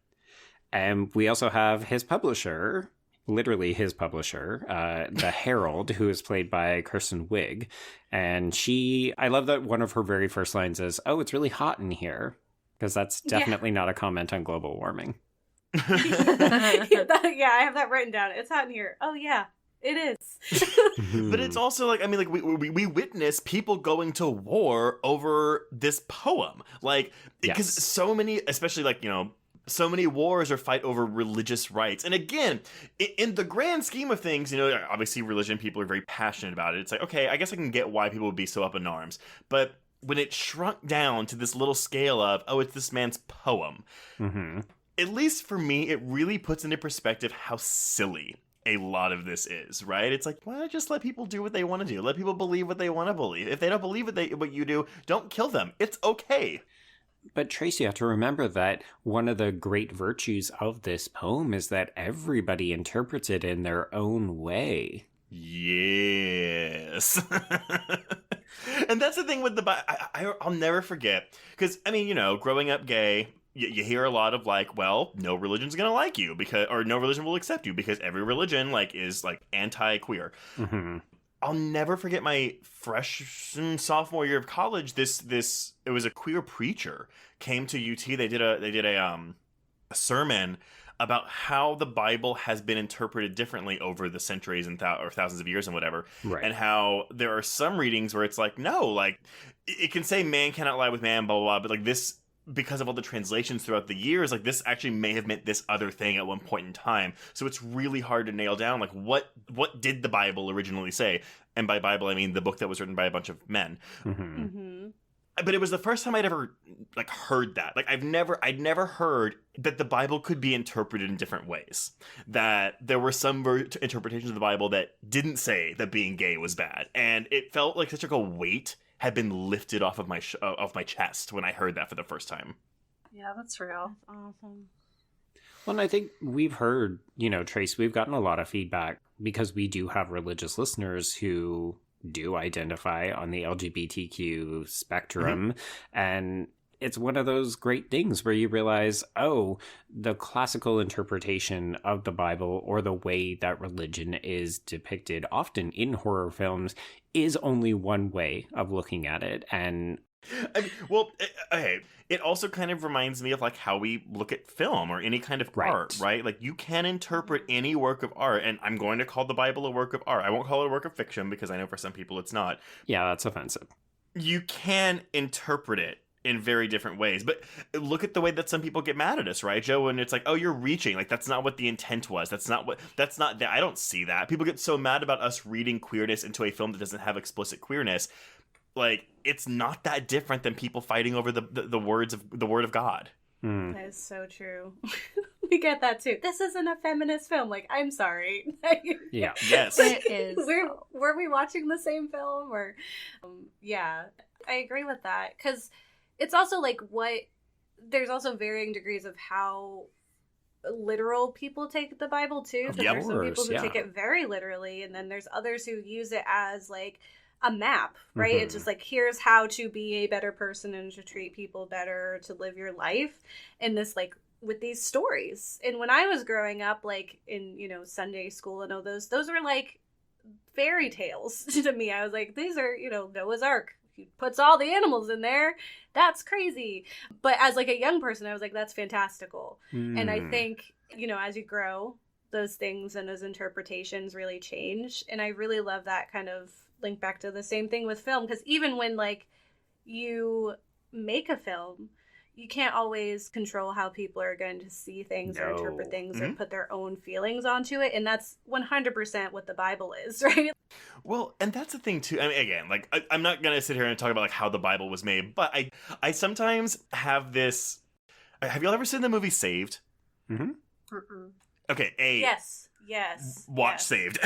And we also have his publisher, literally his publisher, the Herald, who is played by Kirsten Wiig. And I love that one of her very first lines is, "Oh, it's really hot in here." Because that's definitely not a comment on global warming. Yeah, I have that written down. It's hot in here. Oh, yeah, it is. But it's also like, I mean, like we witness people going to war over this poem. Like, because so many, especially like, you know, so many wars are fight over religious rights. And again, in the grand scheme of things, you know, obviously religion, people are very passionate about it. It's like, okay, I guess I can get why people would be so up in arms. But when it shrunk down to this little scale of, oh, it's this man's poem, at least for me, it really puts into perspective how silly a lot of this is, right? It's like, why not just let people do what they want to do? Let people believe what they want to believe. If they don't believe what you do, don't kill them. It's okay. But Tracy, you have to remember that one of the great virtues of this poem is that everybody interprets it in their own way. Yes. And that's the thing with the Bible. I'll never forget. Because, I mean, growing up gay, you hear a lot of like, well, no religion's going to like you or no religion will accept you because every religion is anti-queer. Mm-hmm. I'll never forget my freshman sophomore year of college. It was a queer preacher came to UT. They did a sermon about how the Bible has been interpreted differently over the centuries and or thousands of years and whatever, right. And how there are some readings where it's like, no, like it can say man cannot lie with man, blah blah blah, but like this, because of all the translations throughout the years, like this actually may have meant this other thing at one point in time. So it's really hard to nail down like what did the Bible originally say? And by Bible, I mean the book that was written by a bunch of men. Mm-hmm. Mm-hmm. But it was the first time I'd ever like heard that. Like I'd never heard that the Bible could be interpreted in different ways. That there were some interpretations of the Bible that didn't say that being gay was bad, and it felt like such a weight had been lifted off of my chest when I heard that for the first time. Yeah, that's real. That's awesome. Well, and I think we've heard, Trace, we've gotten a lot of feedback because we do have religious listeners who do identify on the LGBTQ spectrum. Mm-hmm. And it's one of those great things where you realize, oh, the classical interpretation of the Bible or the way that religion is depicted often in horror films is only one way of looking at it. And it also kind of reminds me of like how we look at film or any kind of art, right? Like you can interpret any work of art, and I'm going to call the Bible a work of art. I won't call it a work of fiction because I know for some people it's not. Yeah, that's offensive. You can interpret it in very different ways, but look at the way that some people get mad at us, right, Joe? And it's like, oh, you're reaching, like that's not what the intent was. That's not that. I don't see that. People get so mad about us reading queerness into a film that doesn't have explicit queerness. Like it's not that different than people fighting over the words of the word of God. Mm. That is so true. We get that too. This isn't a feminist film. Like, I'm sorry. Yeah. Yes. It is. Were we watching the same film or? Yeah, I agree with that because it's also like there's also varying degrees of how literal people take the Bible too. Because there's some people who take it very literally, and then there's others who use it as like a map, right? Mm-hmm. It's just like, here's how to be a better person and to treat people better, to live your life in this like with these stories. And when I was growing up, like in Sunday school and all those were like fairy tales to me. I was like, these are Noah's Ark. He puts all the animals in there. That's crazy. But as like a young person, I was like, that's fantastical. And I think as you grow, those things and those interpretations really change. And I really love that kind of link back to the same thing with film, because even when like you make a film, you can't always control how people are going to see things or interpret things or put their own feelings onto it, and that's 100% what the Bible is, right? Well, and that's the thing too. I mean, again, like I'm not gonna sit here and talk about like how the Bible was made, but I sometimes have this. Have y'all ever seen the movie Saved? Mm-hmm. Okay, Yes. Watch Saved.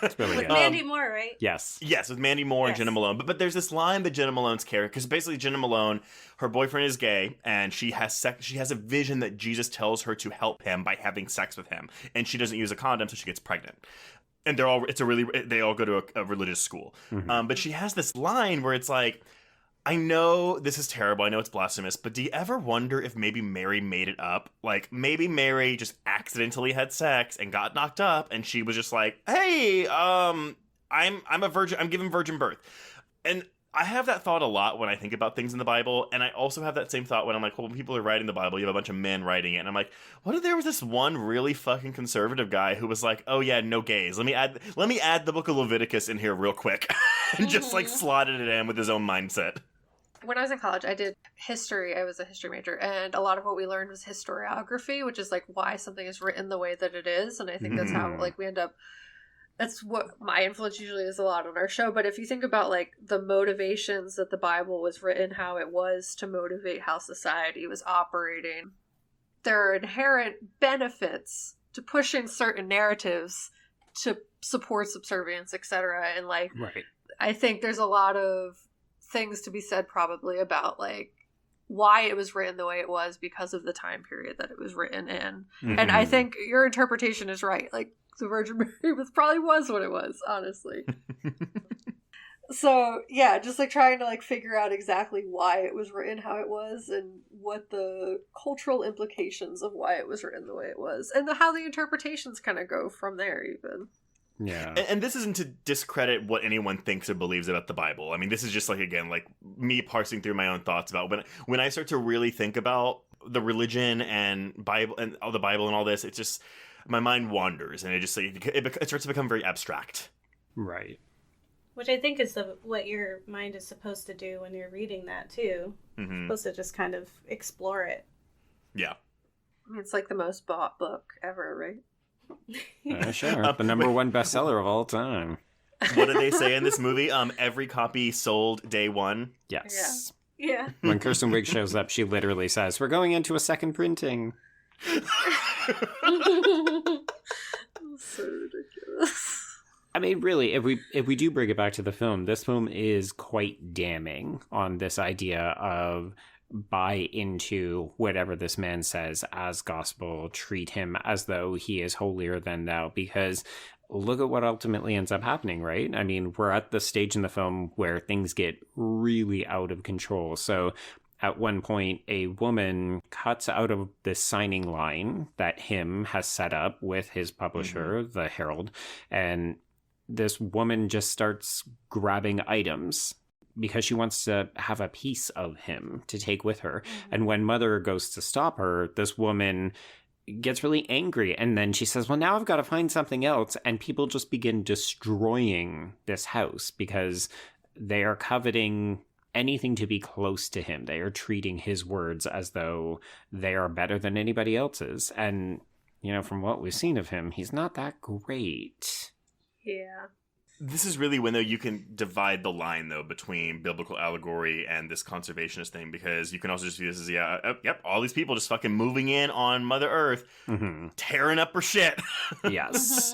It's really with good. Mandy Moore, right? Yes, with Mandy Moore and Jenna Malone. But there's this line that Jenna Malone's character, because basically Jenna Malone, her boyfriend is gay, and she has a vision that Jesus tells her to help him by having sex with him, and she doesn't use a condom, so she gets pregnant. And they all go to a religious school. Mm-hmm. But she has this line where it's like, I know this is terrible. I know it's blasphemous, but do you ever wonder if maybe Mary made it up? Like maybe Mary just accidentally had sex and got knocked up, and she was just like, "Hey, I'm a virgin. I'm giving virgin birth." And I have that thought a lot when I think about things in the Bible, and I also have that same thought when I'm like, well, when people are writing the Bible, you have a bunch of men writing it, and I'm like, what if there was this one really fucking conservative guy who was like, oh yeah, no gays. Let me add the book of Leviticus in here real quick, and just like slotted it in with his own mindset. When I was in college, I did history. I was a history major, and a lot of what we learned was historiography, which is like why something is written the way that it is. And I think that's how like we end up. That's what my influence usually is a lot on our show. But if you think about like the motivations that the Bible was written, how it was to motivate how society was operating, there are inherent benefits pushing certain narratives to support subservience, etc. And like, Right. I think there's a lot of things to be said probably about like why it was written the way it was because of the time period that it was written in. Mhm. And I think your interpretation is right. Like the Virgin Mary probably was what it was, honestly. So yeah, just like trying to like figure out exactly why it was written how it was and what the cultural implications of why it was written the way it was and how the interpretations kind of go from there even. Yeah. And this isn't to discredit what anyone thinks or believes about the Bible. I mean, this is just like, again, like me parsing through my own thoughts about when I start to really think about the religion and Bible and all the Bible and all this, it's just my mind wanders and it just like it starts to become very abstract. Right. Which I think is what your mind is supposed to do when you're reading that too. Mm-hmm. Supposed to just kind of explore it. Yeah. It's like the most bought book ever, right? Sure. The number one bestseller of all time. What do they say in this movie? Every copy sold day one. Yes. Yeah. When Kirsten Wiig shows up, she literally says, "We're going into a second printing." So ridiculous. I mean, really, if we do bring it back to the film, this film is quite damning on this idea of buy into whatever this man says as gospel, treat him as though he is holier than thou, because look at what ultimately ends up happening, right? I mean, we're at the stage in the film where things get really out of control. So at one point, a woman cuts out of this signing line that him has set up with his publisher, the Herald, and this woman just starts grabbing items because she wants to have a piece of him to take with her. And when Mother goes to stop her, this woman gets really angry. And then she says, well, now I've got to find something else. And people just begin destroying this house because they are coveting anything to be close to him. They are treating his words as though they are better than anybody else's. And, you know, from what we've seen of him, he's not that great. Yeah. This is really when, though, you can divide the line, though, between biblical allegory and this conservationist thing, because you can also just view this as, yep, all these people just fucking moving in on Mother Earth, tearing up her shit. Yes.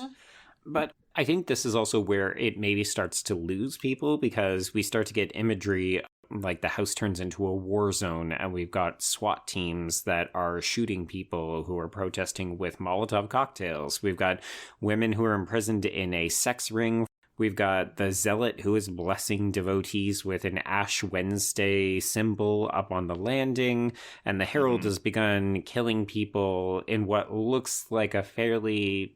But I think this is also where it maybe starts to lose people, because we start to get imagery like the house turns into a war zone and we've got SWAT teams that are shooting people who are protesting with Molotov cocktails. We've got women who are imprisoned in a sex ring. We've got the zealot who is blessing devotees with an Ash Wednesday symbol up on the landing. And the Herald has begun killing people in what looks like a fairly...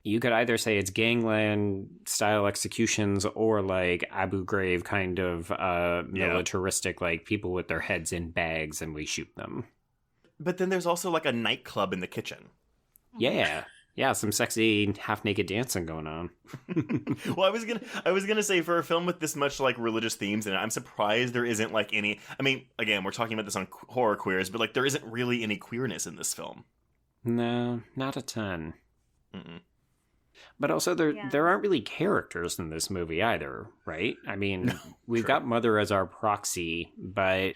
You could either say it's gangland style executions or like Abu Ghraib kind of militaristic, like people with their heads in bags and we shoot them. But then there's also like a nightclub in the kitchen. Yeah. Yeah, some sexy half-naked dancing going on. Well, I was gonna say, for a film with this much like religious themes in it, I'm surprised there isn't like any. I mean, again, we're talking about this on horror queers, but like there isn't really any queerness in this film. No, not a ton. But also, there aren't really characters in this movie either, right? I mean, we've got Mother as our proxy, but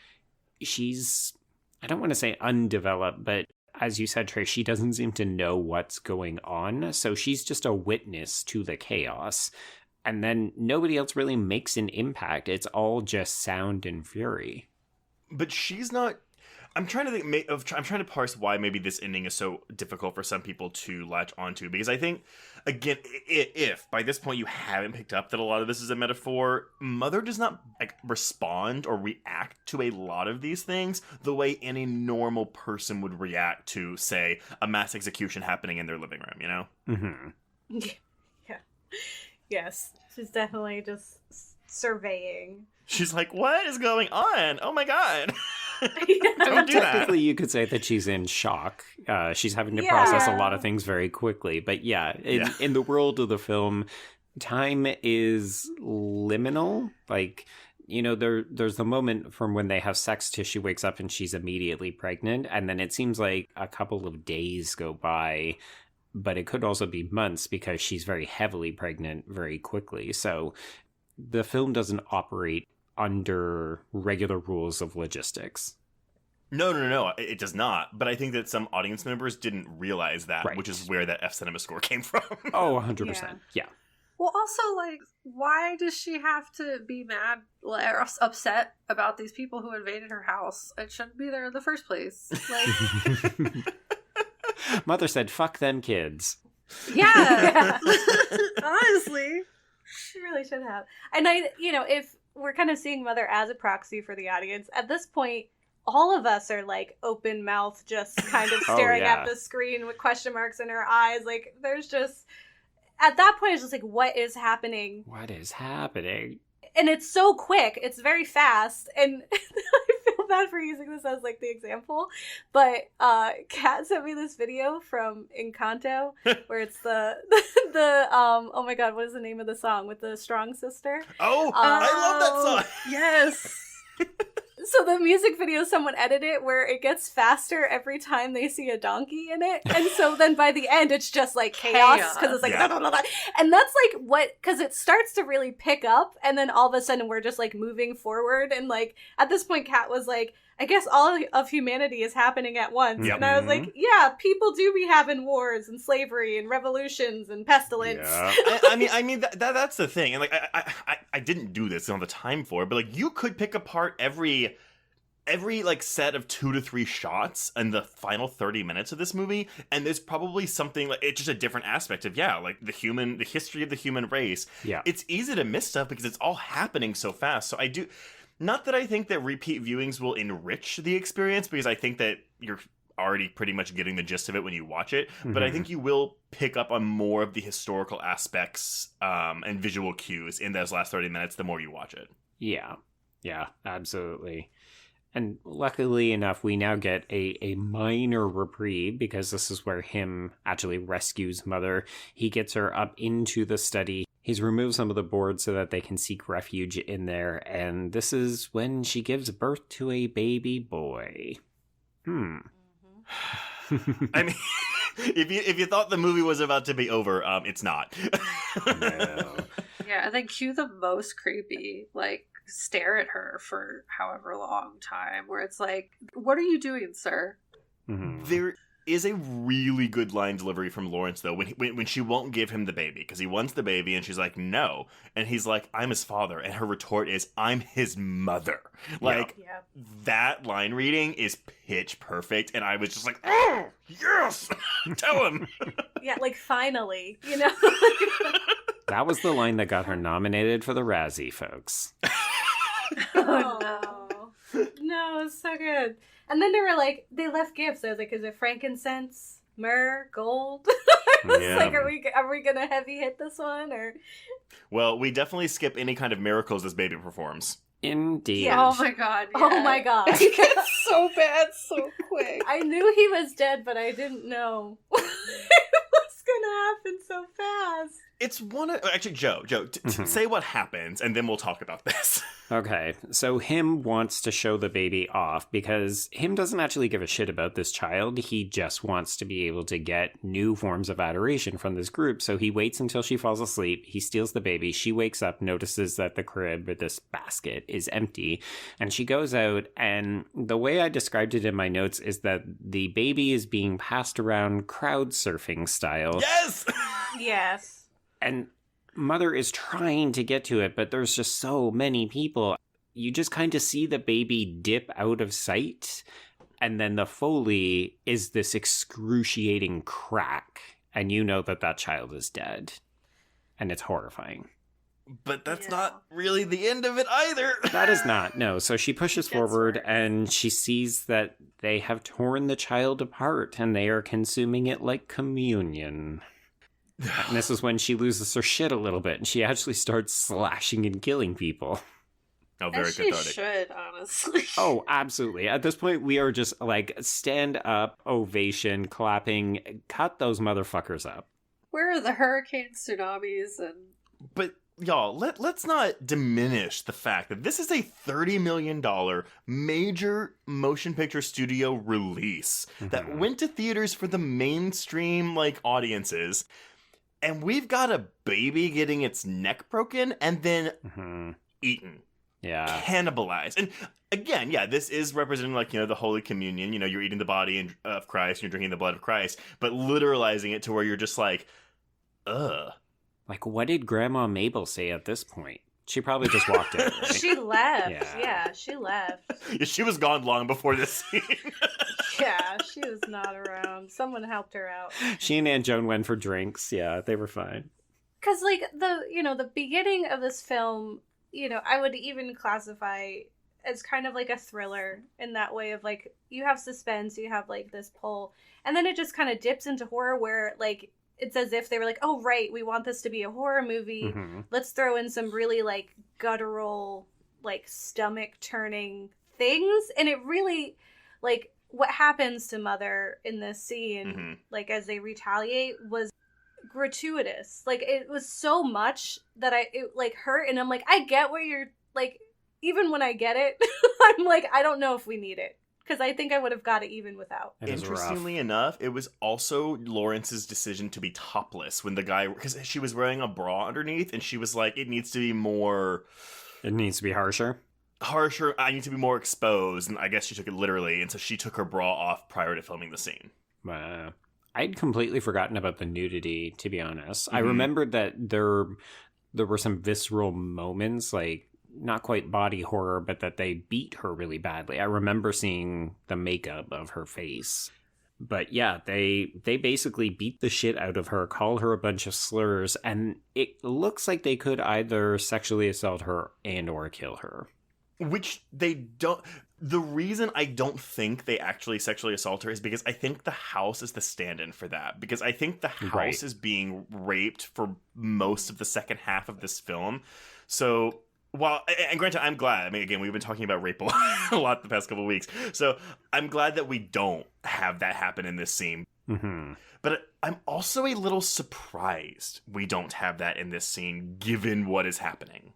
she's, I don't want to say undeveloped, but as you said, Trey, she doesn't seem to know what's going on. So she's just a witness to the chaos. And then nobody else really makes an impact. It's all just sound and fury. But she's not... I'm trying to think. I'm trying to parse why maybe this ending is so difficult for some people to latch onto. Because I think, again, if by this point you haven't picked up that a lot of this is a metaphor, Mother does not like respond or react to a lot of these things the way any normal person would react to, say, a mass execution happening in their living room. You know? Mm-hmm. Yeah. Yes, she's definitely just surveying. She's like, "What is going on? Oh my god!" Don't do that. Technically, you could say that she's in shock. She's having to process a lot of things very quickly. But in the world of the film, time is liminal. Like, you know, there's the moment from when they have sex to she wakes up and she's immediately pregnant. And then it seems like a couple of days go by. But it could also be months because she's very heavily pregnant very quickly. So the film doesn't operate under regular rules of logistics. No. It does not. But I think that some audience members didn't realize that, Right. which is where that F Cinemascore came from. Oh, 100%. Yeah. Well, also, like, why does she have to be mad or upset about these people who invaded her house? It shouldn't be there in the first place. Like, Mother said, fuck them kids. yeah. Honestly. She really should have. And if we're kind of seeing Mother as a proxy for the audience, at this point, all of us are like open mouth, just kind of staring at the screen with question marks in our eyes. Like, there's just, at that point, it's just like, what is happening? What is happening? And it's so quick. It's very fast. And I feel bad for using this as like the example. But Kat sent me this video from Encanto where it's the oh my god, what is the name of the song with the strong sister? Oh, I love that song. Yes. So the music video, someone edited where it gets faster every time they see a donkey in it. And so then by the end, it's just like chaos because it's like, blah, blah, blah, blah. And that's like because it starts to really pick up. And then all of a sudden we're just like moving forward. And like at this point, Kat was like, I guess all of humanity is happening at once. Yep. And I was like, yeah, people do be having wars and slavery and revolutions and pestilence. Yeah. I mean that's the thing. And like I didn't do this, I don't have the time for it, but like you could pick apart every like set of 2 to 3 shots in the final 30 minutes of this movie, and there's probably something like it's just a different aspect of like the history of the human race. Yeah. It's easy to miss stuff because it's all happening so fast. So I do not that I think that repeat viewings will enrich the experience, because I think that you're already pretty much getting the gist of it when you watch it, but I think you will pick up on more of the historical aspects and visual cues in those last 30 minutes the more you watch it. Yeah, absolutely. And luckily enough, we now get a minor reprieve, because this is where him actually rescues Mother. He gets her up into the study. He's removed some of the boards so that they can seek refuge in there. And this is when she gives birth to a baby boy. I mean, if you thought the movie was about to be over, it's not. No. Yeah, and then cue the most creepy, like, stare at her for however long time, where it's like, what are you doing, sir? Mm-hmm. There is a really good line delivery from Lawrence, though, when she won't give him the baby, because he wants the baby, and she's like, no. And he's like, I'm his father. And her retort is, I'm his mother. Like, that line reading is pitch perfect, and I was just like, oh, yes! Tell him! Yeah, like, finally, you know? That was the line that got her nominated for the Razzie, folks. Oh, no. No, it's so good. And then they left gifts. I was like, is it frankincense, myrrh, gold? I was like, are we gonna heavy hit this one, or? Well, we definitely skip any kind of miracles this baby performs. Indeed. Yeah. Oh my god. Yeah. Oh my god. It's so bad so quick. I knew he was dead, but I didn't know it was gonna happen so fast. It's one of... Actually, Joe, say what happens, and then we'll talk about this. Okay, so Him wants to show the baby off because Him doesn't actually give a shit about this child. He just wants to be able to get new forms of adoration from this group. So he waits until she falls asleep. He steals the baby. She wakes up, notices that the crib or this basket is empty, and she goes out. And the way I described it in my notes is that the baby is being passed around crowd surfing style. Yes! Yes. And Mother is trying to get to it, but there's just so many people. You just kind of see the baby dip out of sight, and then the Foley is this excruciating crack, and you know that child is dead. And it's horrifying. But that's not really the end of it either. That is not, no. So she pushes forward, worse. and she sees that they have torn the child apart, and they are consuming it like communion. And this is when she loses her shit a little bit, and she actually starts slashing and killing people. Oh, very As she cathartic. should, honestly. Oh, absolutely. At this point, we are just like, stand up, ovation, clapping, cut those motherfuckers up. Where are the hurricanes, tsunamis, and... But, y'all, let's not diminish the fact that this is a $30 million major motion picture studio release that went to theaters for the mainstream, audiences. And we've got a baby getting its neck broken and then eaten. cannibalized. And again, yeah, this is representing like, the Holy Communion. You're eating the body of Christ and you're drinking the blood of Christ, but literalizing it to where you're just like, ugh. Like, what did Grandma Mabel say at this point? She probably just walked out, right? She left. Yeah, she left. Yeah, she was gone long before this scene. Yeah, she was not around. Someone helped her out. She and Aunt Joan went for drinks. Yeah, they were fine. Because, like, the beginning of this film, I would even classify as kind of like a thriller in that way of, like, you have suspense, you have, like, this pull, and then it just kind of dips into horror where, like, it's as if they were like, oh, right, we want this to be a horror movie. Mm-hmm. Let's throw in some really, like, guttural, like, stomach-turning things. And it really, like, what happens to Mother in this scene, like, as they retaliate, was gratuitous. Like, it was so much that it, like, hurt. And I'm like, I get where you're, like, even when I get it, I'm like, I don't know if we need it. Because I think I would have got it even without. Interestingly enough, it was also Lawrence's decision to be topless when the guy... Because she was wearing a bra underneath, and she was like, it needs to be more... It needs to be harsher? Harsher, I need to be more exposed. And I guess she took it literally, and so she took her bra off prior to filming the scene. I'd completely forgotten about the nudity, to be honest. I remembered that there were some visceral moments, like... not quite body horror, but that they beat her really badly. I remember seeing the makeup of her face. But yeah, they basically beat the shit out of her, call her a bunch of slurs, and it looks like they could either sexually assault her and or kill her. Which they don't... The reason I don't think they actually sexually assault her is because I think the house is the stand-in for that. Because I think the house is being raped for most of the second half of this film. So... Well, and granted, I'm glad. I mean, again, we've been talking about rape a lot the past couple of weeks. So I'm glad that we don't have that happen in this scene. Mm-hmm. But I'm also a little surprised we don't have that in this scene, given what is happening.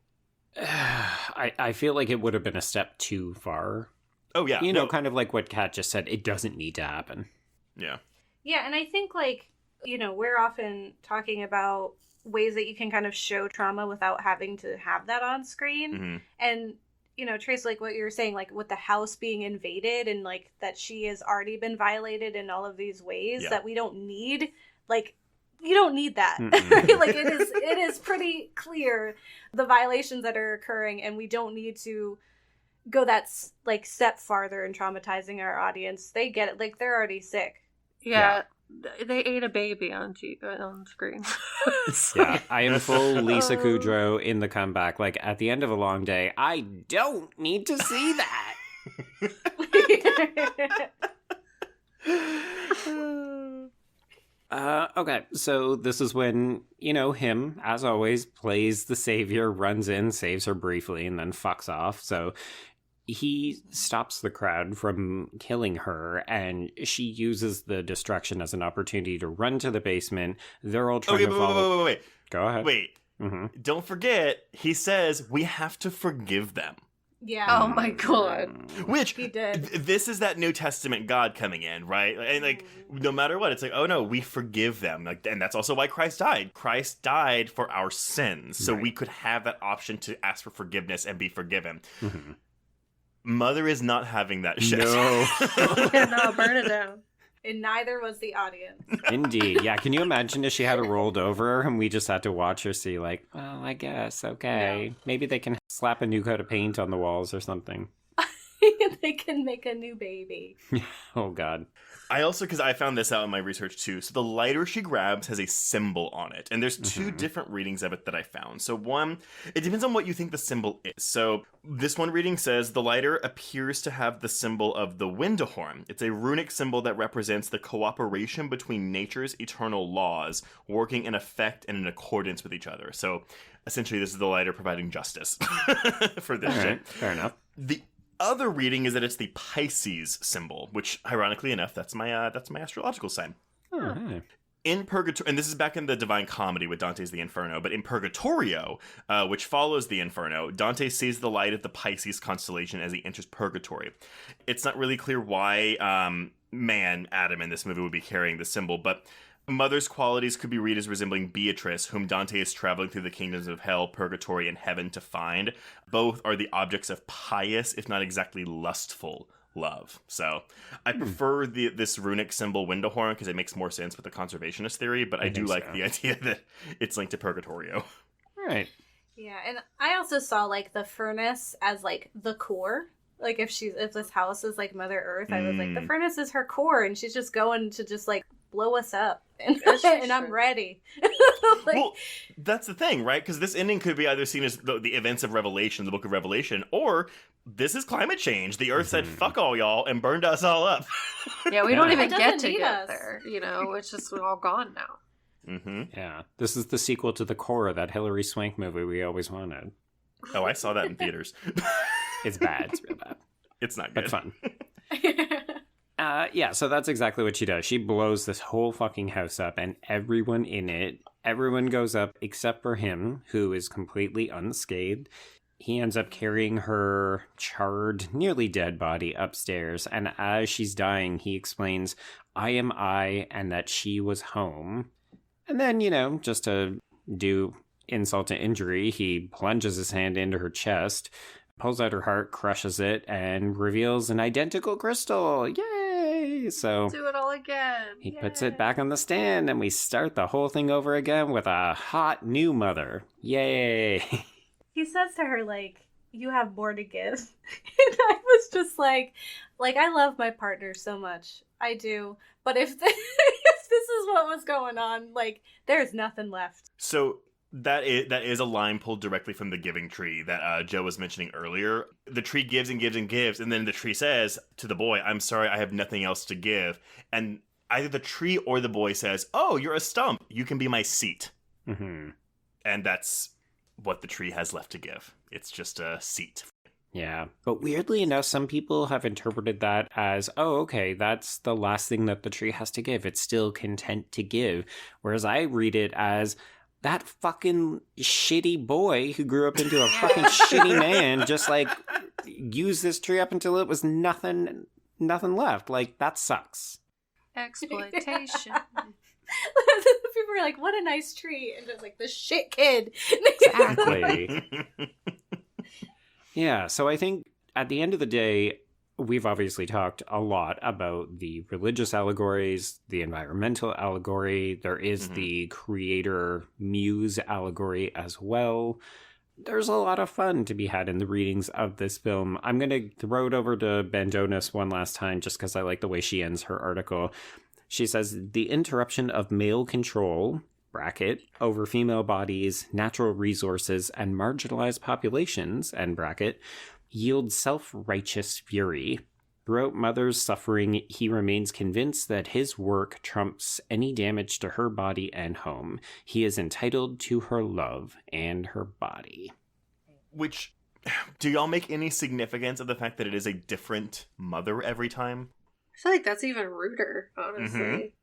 I feel like it would have been a step too far. Oh, yeah. Kind of like what Kat just said. It doesn't need to happen. Yeah. Yeah, and I think, like, we're often talking about ways that you can kind of show trauma without having to have that on screen. Mm-hmm. And, Trace, like what you were saying, like with the house being invaded and like that she has already been violated in all of these ways that we don't need, like, you don't need that. Right? Like it is pretty clear the violations that are occurring, and we don't need to go that like step farther in traumatizing our audience. They get it. Like, they're already sick. Yeah. They ate a baby on screen. Yeah, I am full Lisa Kudrow in the comeback. Like, at the end of a long day, I don't need to see that. Okay, so this is when, him, as always, plays the savior, runs in, saves her briefly, and then fucks off. So he stops the crowd from killing her, and she uses the destruction as an opportunity to run to the basement. They're all trying to follow. Wait. Go ahead. Wait. Mm-hmm. Don't forget, he says we have to forgive them. Yeah. Oh my God. Which, he did. This is that New Testament God coming in, right? And like, no matter what, it's like, oh no, we forgive them. Like, and that's also why Christ died. Christ died for our sins, so we could have that option to ask for forgiveness and be forgiven. Mm-hmm. Mother is not having that shit. No. No, burn it down. And neither was the audience. Indeed. Yeah, can you imagine if she had it rolled over and we just had to watch her see, like, well, I guess, okay. No. Maybe they can slap a new coat of paint on the walls or something. They can make a new baby. Oh, God. I also, because I found this out in my research too, so the lighter she grabs has a symbol on it. And there's two different readings of it that I found. So one, it depends on what you think the symbol is. So this one reading says, the lighter appears to have the symbol of the Windahorn. It's a runic symbol that represents the cooperation between nature's eternal laws, working in effect and in accordance with each other. So essentially this is the lighter providing justice for this shit. Right, fair enough. The other reading is that it's the Pisces symbol, which, ironically enough, that's my astrological sign. Oh, hey. In Purgatorio, and this is back in the Divine Comedy with Dante's The Inferno, but in Purgatorio, which follows the Inferno, Dante sees the light of the Pisces constellation as he enters Purgatory. It's not really clear why Adam in this movie would be carrying the symbol, but Mother's qualities could be read as resembling Beatrice, whom Dante is traveling through the kingdoms of hell, purgatory, and heaven to find. Both are the objects of pious, if not exactly lustful, love. So I prefer this runic symbol window horn because it makes more sense with the conservationist theory, but I do like the idea that it's linked to Purgatorio. Right. Yeah, and I also saw, like, the furnace as, like, the core. Like, if this house is, like, Mother Earth, I was like, the furnace is her core, and she's just going to just, like, blow us up. And, and I'm ready. Like, well, that's the thing, right? Because this ending could be either seen as the events of Revelation, the book of Revelation, or this is climate change. The Earth said, fuck all y'all, and burned us all up. Yeah, we don't even get to need get us. there, you know? It's just all gone now. Mm-hmm. Yeah. This is the sequel to The Core, that Hilary Swank movie we always wanted. Oh, I saw that in theaters. It's bad. It's real bad. It's not good. But fun. Yeah, so that's exactly what she does. She blows this whole fucking house up, and everyone in it, everyone goes up except for him, who is completely unscathed. He ends up carrying her charred, nearly dead body upstairs, and as she's dying, he explains, I am I, and that she was home. And then, you know, just to do insult to injury, he plunges his hand into her chest, pulls out her heart, crushes it, and reveals an identical crystal. Yay! So do it all again. he puts it back on the stand, and we start the whole thing over again with a hot new mother. Yay! he says to her, like, you have more to give. And I was just like, I love my partner so much. I do. But if this is what was going on, like, there's nothing left. So that is a line pulled directly from the giving tree that Joe was mentioning earlier. The tree gives and gives and gives, and then the tree says to the boy, I'm sorry, I have nothing else to give. And either the tree or the boy says, oh, you're a stump. You can be my seat. Mm-hmm. And that's what the tree has left to give. It's just a seat. Yeah, but weirdly enough, some people have interpreted that as, oh, okay, that's the last thing that the tree has to give. It's still content to give. Whereas I read it as, that fucking shitty boy who grew up into a fucking shitty man just, like, used this tree up until it was nothing left. Like, that sucks. Exploitation. People were like, what a nice tree. And just like, the shit kid. Exactly. Yeah, so I think at the end of the day, we've obviously talked a lot about the religious allegories, the environmental allegory. There is the creator muse allegory as well. There's a lot of fun to be had in the readings of this film. I'm going to throw it over to Bandonis one last time just because I like the way she ends her article. She says, the interruption of male control, bracket, over female bodies, natural resources, and marginalized populations, end bracket, yields self-righteous fury. Throughout Mother's suffering, he remains convinced that his work trumps any damage to her body and home. He is entitled to her love and her body. Which, do y'all make any significance of the fact that it is a different mother every time? I feel like that's even ruder, honestly.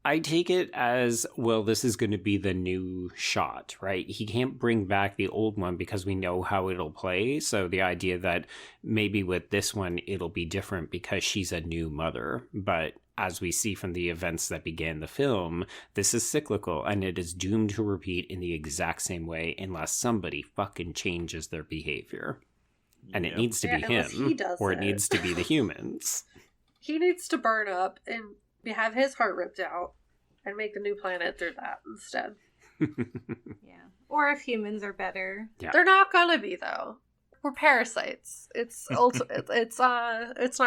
I take it as, well, this is going to be the new shot, right? He can't bring back the old one because we know how it'll play. So the idea that maybe with this one, it'll be different because she's a new mother. But as we see from the events that began the film, this is cyclical and it is doomed to repeat in the exact same way unless somebody fucking changes their behavior. And it needs to be him, or it needs to be the humans. He needs to burn up and have his heart ripped out and make a new planet through that instead. Yeah. Or if humans are better. Yeah. They're not gonna be, though. We're parasites. It's not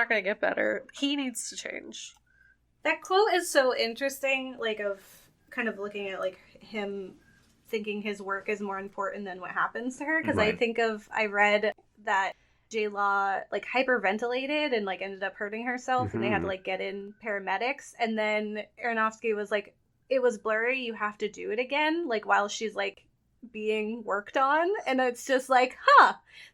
gonna get better. He needs to change. That quote is so interesting, like, of kind of looking at, like, him thinking his work is more important than what happens to her. Because I read that J-Law, like, hyperventilated and, like, ended up hurting herself, and they had to, like, get in paramedics. And then Aronofsky was like, it was blurry, you have to do it again, like, while she's, like, being worked on. And it's just like,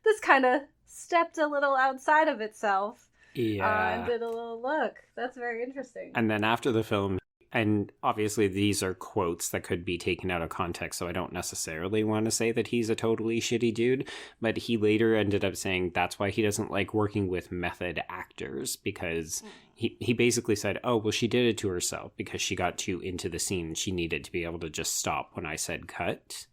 this kind of stepped a little outside of itself. Yeah. And did a little look. That's very interesting. And then after the film, And obviously these are quotes that could be taken out of context, so I don't necessarily want to say that he's a totally shitty dude, but he later ended up saying that's why he doesn't like working with method actors, because he basically said, oh, well, she did it to herself because she got too into the scene. She needed to be able to just stop when I said cut.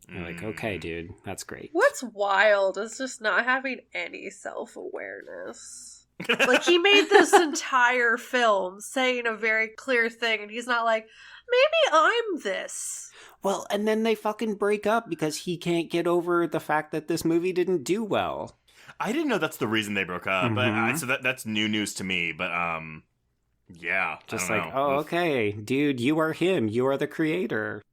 You're like, okay, dude, that's great. What's wild is just not having any self-awareness. Like, he made this entire film saying a very clear thing, and he's not like, maybe I'm this. Well, and then they fucking break up because he can't get over the fact that this movie didn't do well. I didn't know that's the reason they broke up. So that's new news to me. But yeah, just I don't like, know. oh, okay, dude, you are him. You are the creator.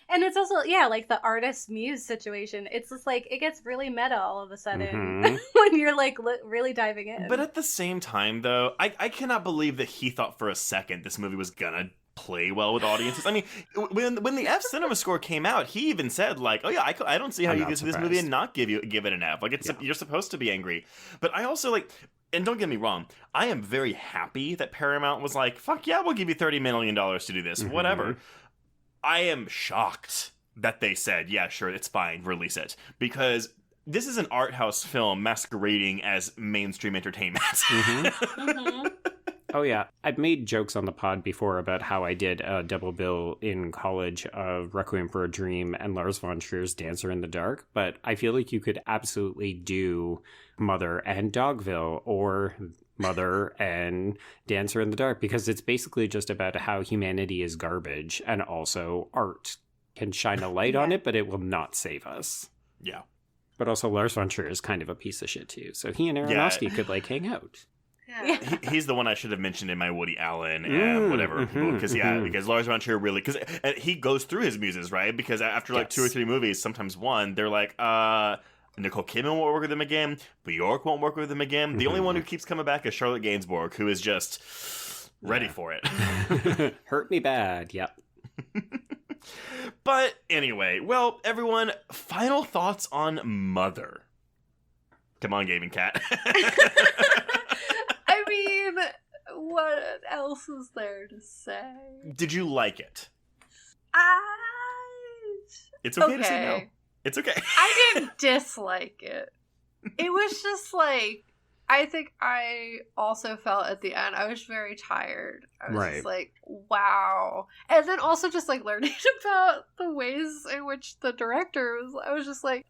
And it's also, like the artist muse situation. It's just like, it gets really meta all of a sudden when you're like really diving in. But at the same time, though, I cannot believe that he thought for a second this movie was gonna play well with audiences. I mean, when the F Cinemascore came out, he even said, like, oh yeah, I don't see how you get to this movie and not give it an F. Like, you're supposed to be angry. But I also, like, and don't get me wrong, I am very happy that Paramount was like, fuck yeah, we'll give you $30 million to do this, whatever. I am shocked that they said, yeah, sure, it's fine, release it. Because this is an art house film masquerading as mainstream entertainment. Oh, yeah. I've made jokes on the pod before about how I did a double bill in college of Requiem for a Dream and Lars von Trier's Dancer in the Dark, but I feel like you could absolutely do Mother and Dogville or Mother and Dancer in the Dark, because it's basically just about how humanity is garbage and also art can shine a light on it, but it will not save us. Yeah. But also Lars von Trier is kind of a piece of shit too, so he and Aronofsky could like hang out. Yeah. He's the one I should have mentioned in my Woody Allen and whatever people, because Lars von Trier really, because he goes through his muses, right? Because after like 2 or 3 movies, sometimes one, they're like, Nicole Kidman won't work with him again, Bjork won't work with him again. The only one who keeps coming back is Charlotte Gainsbourg, who is just ready for it. Hurt me bad, yep. But anyway, well, everyone, final thoughts on Mother. Come on, Gabe and Kat. I mean, what else is there to say? Did you like it? It's okay to say no. It's okay. I didn't dislike it. It was just like, I think I also felt at the end, I was very tired. I was just like, wow. And then also just like learning about the ways in which the director was, I was just like,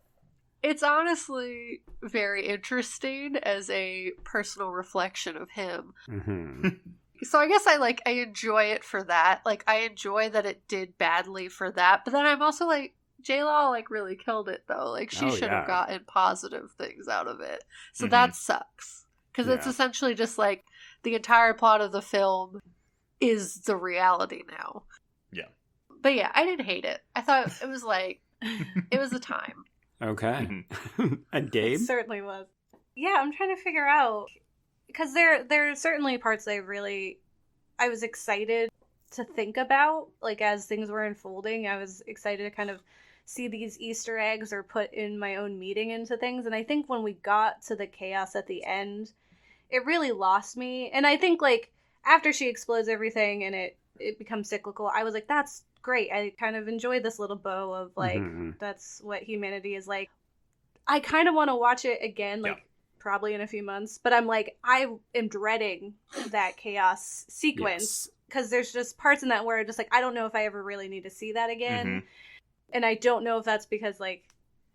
it's honestly very interesting as a personal reflection of him. So I guess I enjoy it for that. Like, I enjoy that it did badly for that. But then I'm also like, J-Law really killed it though. Like, she should have gotten positive things out of it. So that sucks. Because it's essentially just like the entire plot of the film is the reality now. Yeah. But yeah, I didn't hate it. I thought it was like, it was a time. Okay. And Gabe? It certainly was. Yeah, I'm trying to figure out, because there are certainly parts I was excited to think about, like, as things were unfolding. I was excited to kind of see these Easter eggs or put in my own meaning into things. And I think when we got to the chaos at the end, it really lost me. And I think, like, after she explodes everything and it becomes cyclical, I was like, that's great. I kind of enjoyed this little bow of, like, that's what humanity is like. I kind of want to watch it again, like, probably in a few months. But I'm like, I am dreading that chaos sequence. Because there's just parts in that where I'm just like, I don't know if I ever really need to see that again. And I don't know if that's because, like,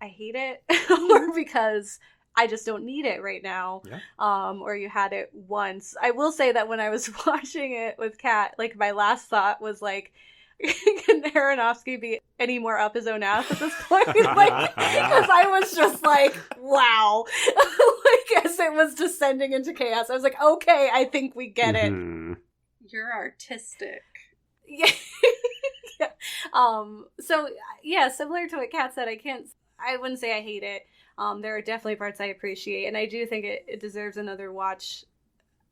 I hate it or because I just don't need it right now. Or you had it once. I will say that when I was watching it with Kat, like, my last thought was, like, can Aronofsky be any more up his own ass at this point? Like, because I was just like, wow. Like, as it was descending into chaos, I was like, okay, I think we get it. You're artistic. Yeah. So yeah, similar to what Kat said, I wouldn't say I hate it. There are definitely parts I appreciate, and I do think it deserves another watch.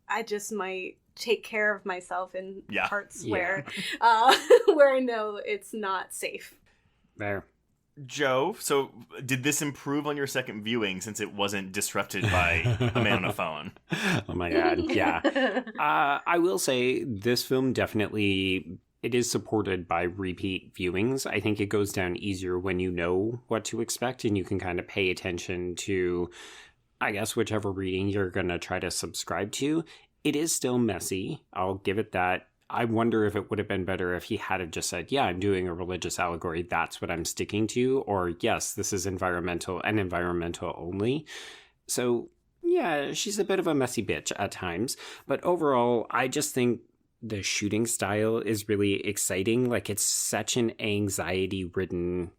I just might take care of myself in parts where I know it's not safe. There. Joe, so did this improve on your second viewing since it wasn't disrupted by a man on a phone? Oh my God, yeah. I will say this film definitely, it is supported by repeat viewings. I think it goes down easier when you know what to expect and you can kind of pay attention to, I guess, whichever reading you're going to try to subscribe to. It is still messy. I'll give it that. I wonder if it would have been better if he had have just said, yeah, I'm doing a religious allegory. That's what I'm sticking to. Or, yes, this is environmental and environmental only. So, yeah, she's a bit of a messy bitch at times. But overall, I just think the shooting style is really exciting. Like, it's such an anxiety-ridden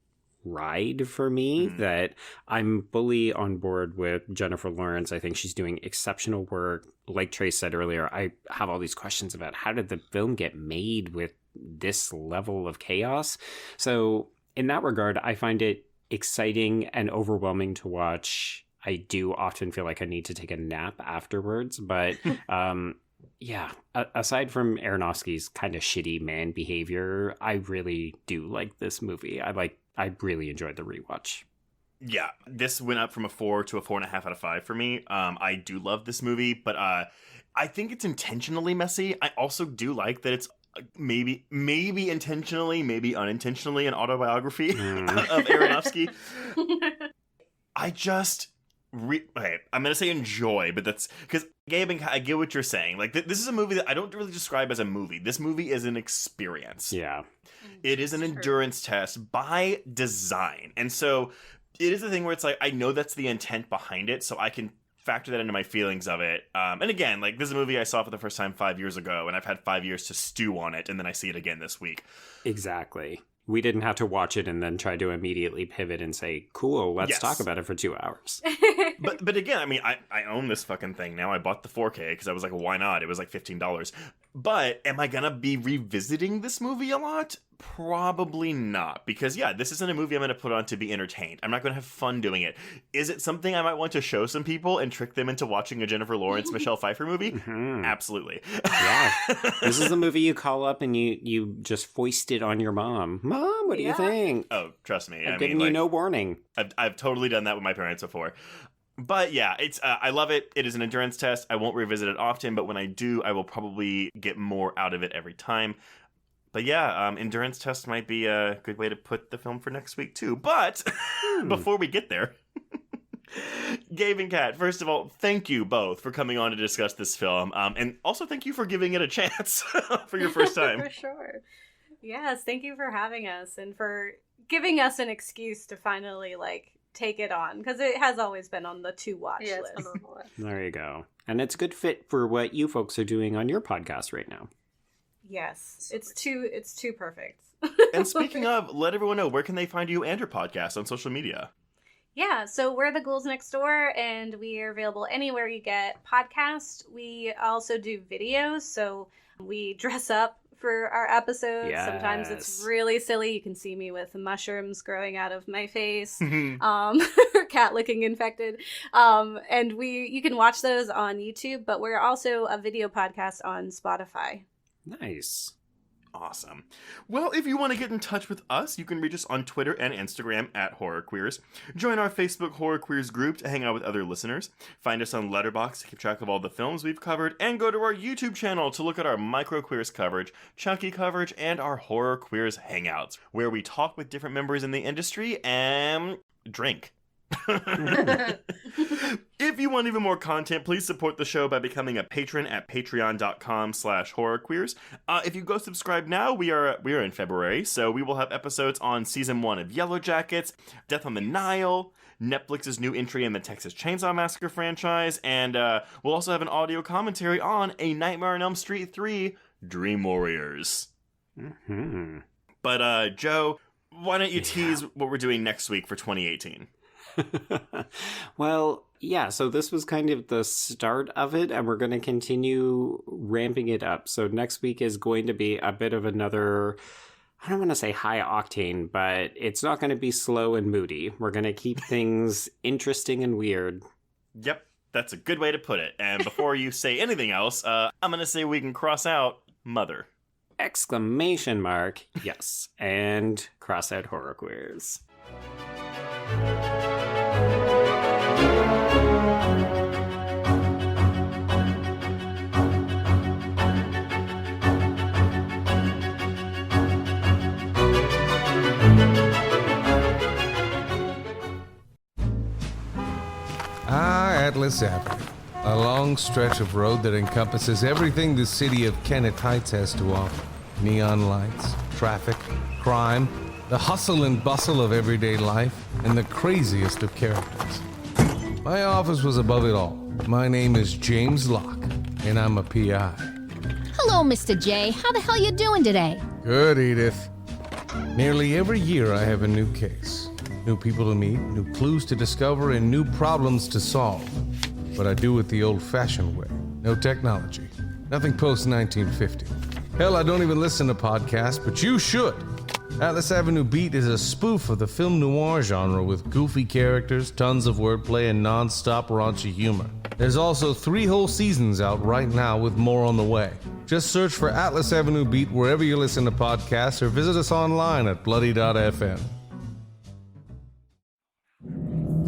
ride for me that I'm fully on board with Jennifer Lawrence. I think she's doing exceptional work. Like Trace said earlier, I have all these questions about how did the film get made with this level of chaos? So in that regard, I find it exciting and overwhelming to watch. I do often feel like I need to take a nap afterwards, but yeah, aside from Aronofsky's kind of shitty man behavior, I really do like this movie. I really enjoyed the rewatch. Yeah, this went up from a 4 to a 4.5 out of 5 for me. I do love this movie, but I think it's intentionally messy. I also do like that it's maybe intentionally, maybe unintentionally an autobiography of Aronofsky. Okay, I'm going to say enjoy, but that's because Gabe, I get what you're saying. Like, this is a movie that I don't really describe as a movie. This movie is an experience. Yeah. It is an endurance test by design. And so it is a thing where it's like, I know that's the intent behind it, so I can factor that into my feelings of it. And again, like, this is a movie I saw for the first time 5 years ago, and I've had 5 years to stew on it, and then I see it again this week. Exactly. We didn't have to watch it and then try to immediately pivot and say, cool, let's talk about it for 2 hours. But again, I mean, I own this fucking thing now. I bought the 4K because I was like, why not? It was like $15. But am I going to be revisiting this movie a lot? Probably not. Because, yeah, this isn't a movie I'm going to put on to be entertained. I'm not going to have fun doing it. Is it something I might want to show some people and trick them into watching a Jennifer Lawrence, Michelle Pfeiffer movie? Mm-hmm. Absolutely. Yeah. This is a movie you call up and you just foist it on your mom. Mom, what do you think? Oh, trust me. I've given you no warning. I've totally done that with my parents before. But yeah, it's I love it. It is an endurance test. I won't revisit it often, but when I do, I will probably get more out of it every time. But yeah, endurance test might be a good way to put the film for next week too. But before we get there, Gabe and Kat, first of all, thank you both for coming on to discuss this film. And also thank you for giving it a chance for your first time. For sure. Yes, thank you for having us and for giving us an excuse to finally, like, take it on, because it has always been on the to-watch list. It's on the list. There you go. And it's a good fit for what you folks are doing on your podcast right now. Yes, it's too perfect. And speaking of, let everyone know, where can they find you and your podcast on social media? Yeah, so we're the Ghouls Next Door, and we are available anywhere you get podcasts. We also do videos, so we dress up for our episodes. Yes. Sometimes it's really silly. You can see me with mushrooms growing out of my face, cat looking infected. And you can watch those on YouTube, but we're also a video podcast on Spotify. Nice. Awesome. Well, if you want to get in touch with us, you can reach us on Twitter and Instagram at Horror Queers. Join our Facebook Horror Queers group to hang out with other listeners. Find us on Letterboxd to keep track of all the films we've covered. And go to our YouTube channel to look at our Micro Queers coverage, Chunky coverage, and our Horror Queers hangouts, where we talk with different members in the industry and drink. If you want even more content, please support the show by becoming a patron at patreon.com/horrorqueers. If you go subscribe now, we are in February, so we will have episodes on season 1 of Yellow Jackets, Death on the Nile, Netflix's new entry in the Texas Chainsaw Massacre franchise, and we'll also have an audio commentary on A Nightmare on Elm Street 3, Dream Warriors. Mm-hmm. But Joe, why don't you tease what we're doing next week for 2018? Well, yeah, so this was kind of the start of it, and we're going to continue ramping it up. So next week is going to be a bit of another, I don't want to say high octane, but it's not going to be slow and moody. We're going to keep things interesting and weird. Yep, that's a good way to put it. And before you say anything else, I'm going to say we can cross out Mother. Exclamation mark, yes, and cross out Horror Queers. Atlas Avenue, a long stretch of road that encompasses everything the city of Kennett Heights has to offer. Neon lights, traffic, crime, the hustle and bustle of everyday life, and the craziest of characters. My office was above it all. My name is James Locke, and I'm a PI. Hello, Mr. J. How the hell you doing today? Good, Edith. Nearly every year I have a new case. New people to meet, new clues to discover, and new problems to solve. But I do it the old-fashioned way. No technology. Nothing post-1950. Hell, I don't even listen to podcasts, but you should. Atlas Avenue Beat is a spoof of the film noir genre with goofy characters, tons of wordplay, and non-stop raunchy humor. There's also 3 whole seasons out right now with more on the way. Just search for Atlas Avenue Beat wherever you listen to podcasts or visit us online at bloody.fm.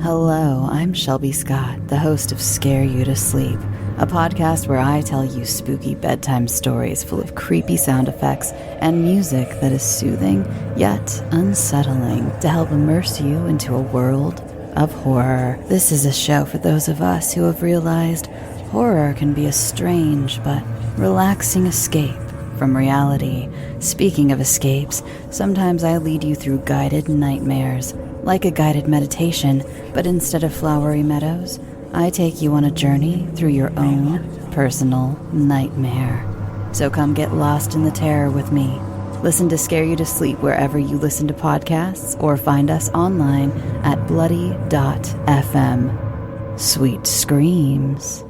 Hello, I'm Shelby Scott, the host of Scare You to Sleep, a podcast where I tell you spooky bedtime stories full of creepy sound effects and music that is soothing yet unsettling to help immerse you into a world of horror. This is a show for those of us who have realized horror can be a strange but relaxing escape from reality. Speaking of escapes, sometimes I lead you through guided nightmares, like a guided meditation, but instead of flowery meadows, I take you on a journey through your own personal nightmare. So come get lost in the terror with me. Listen to Scare You to Sleep wherever you listen to podcasts, or find us online at bloody.fm. Sweet screams.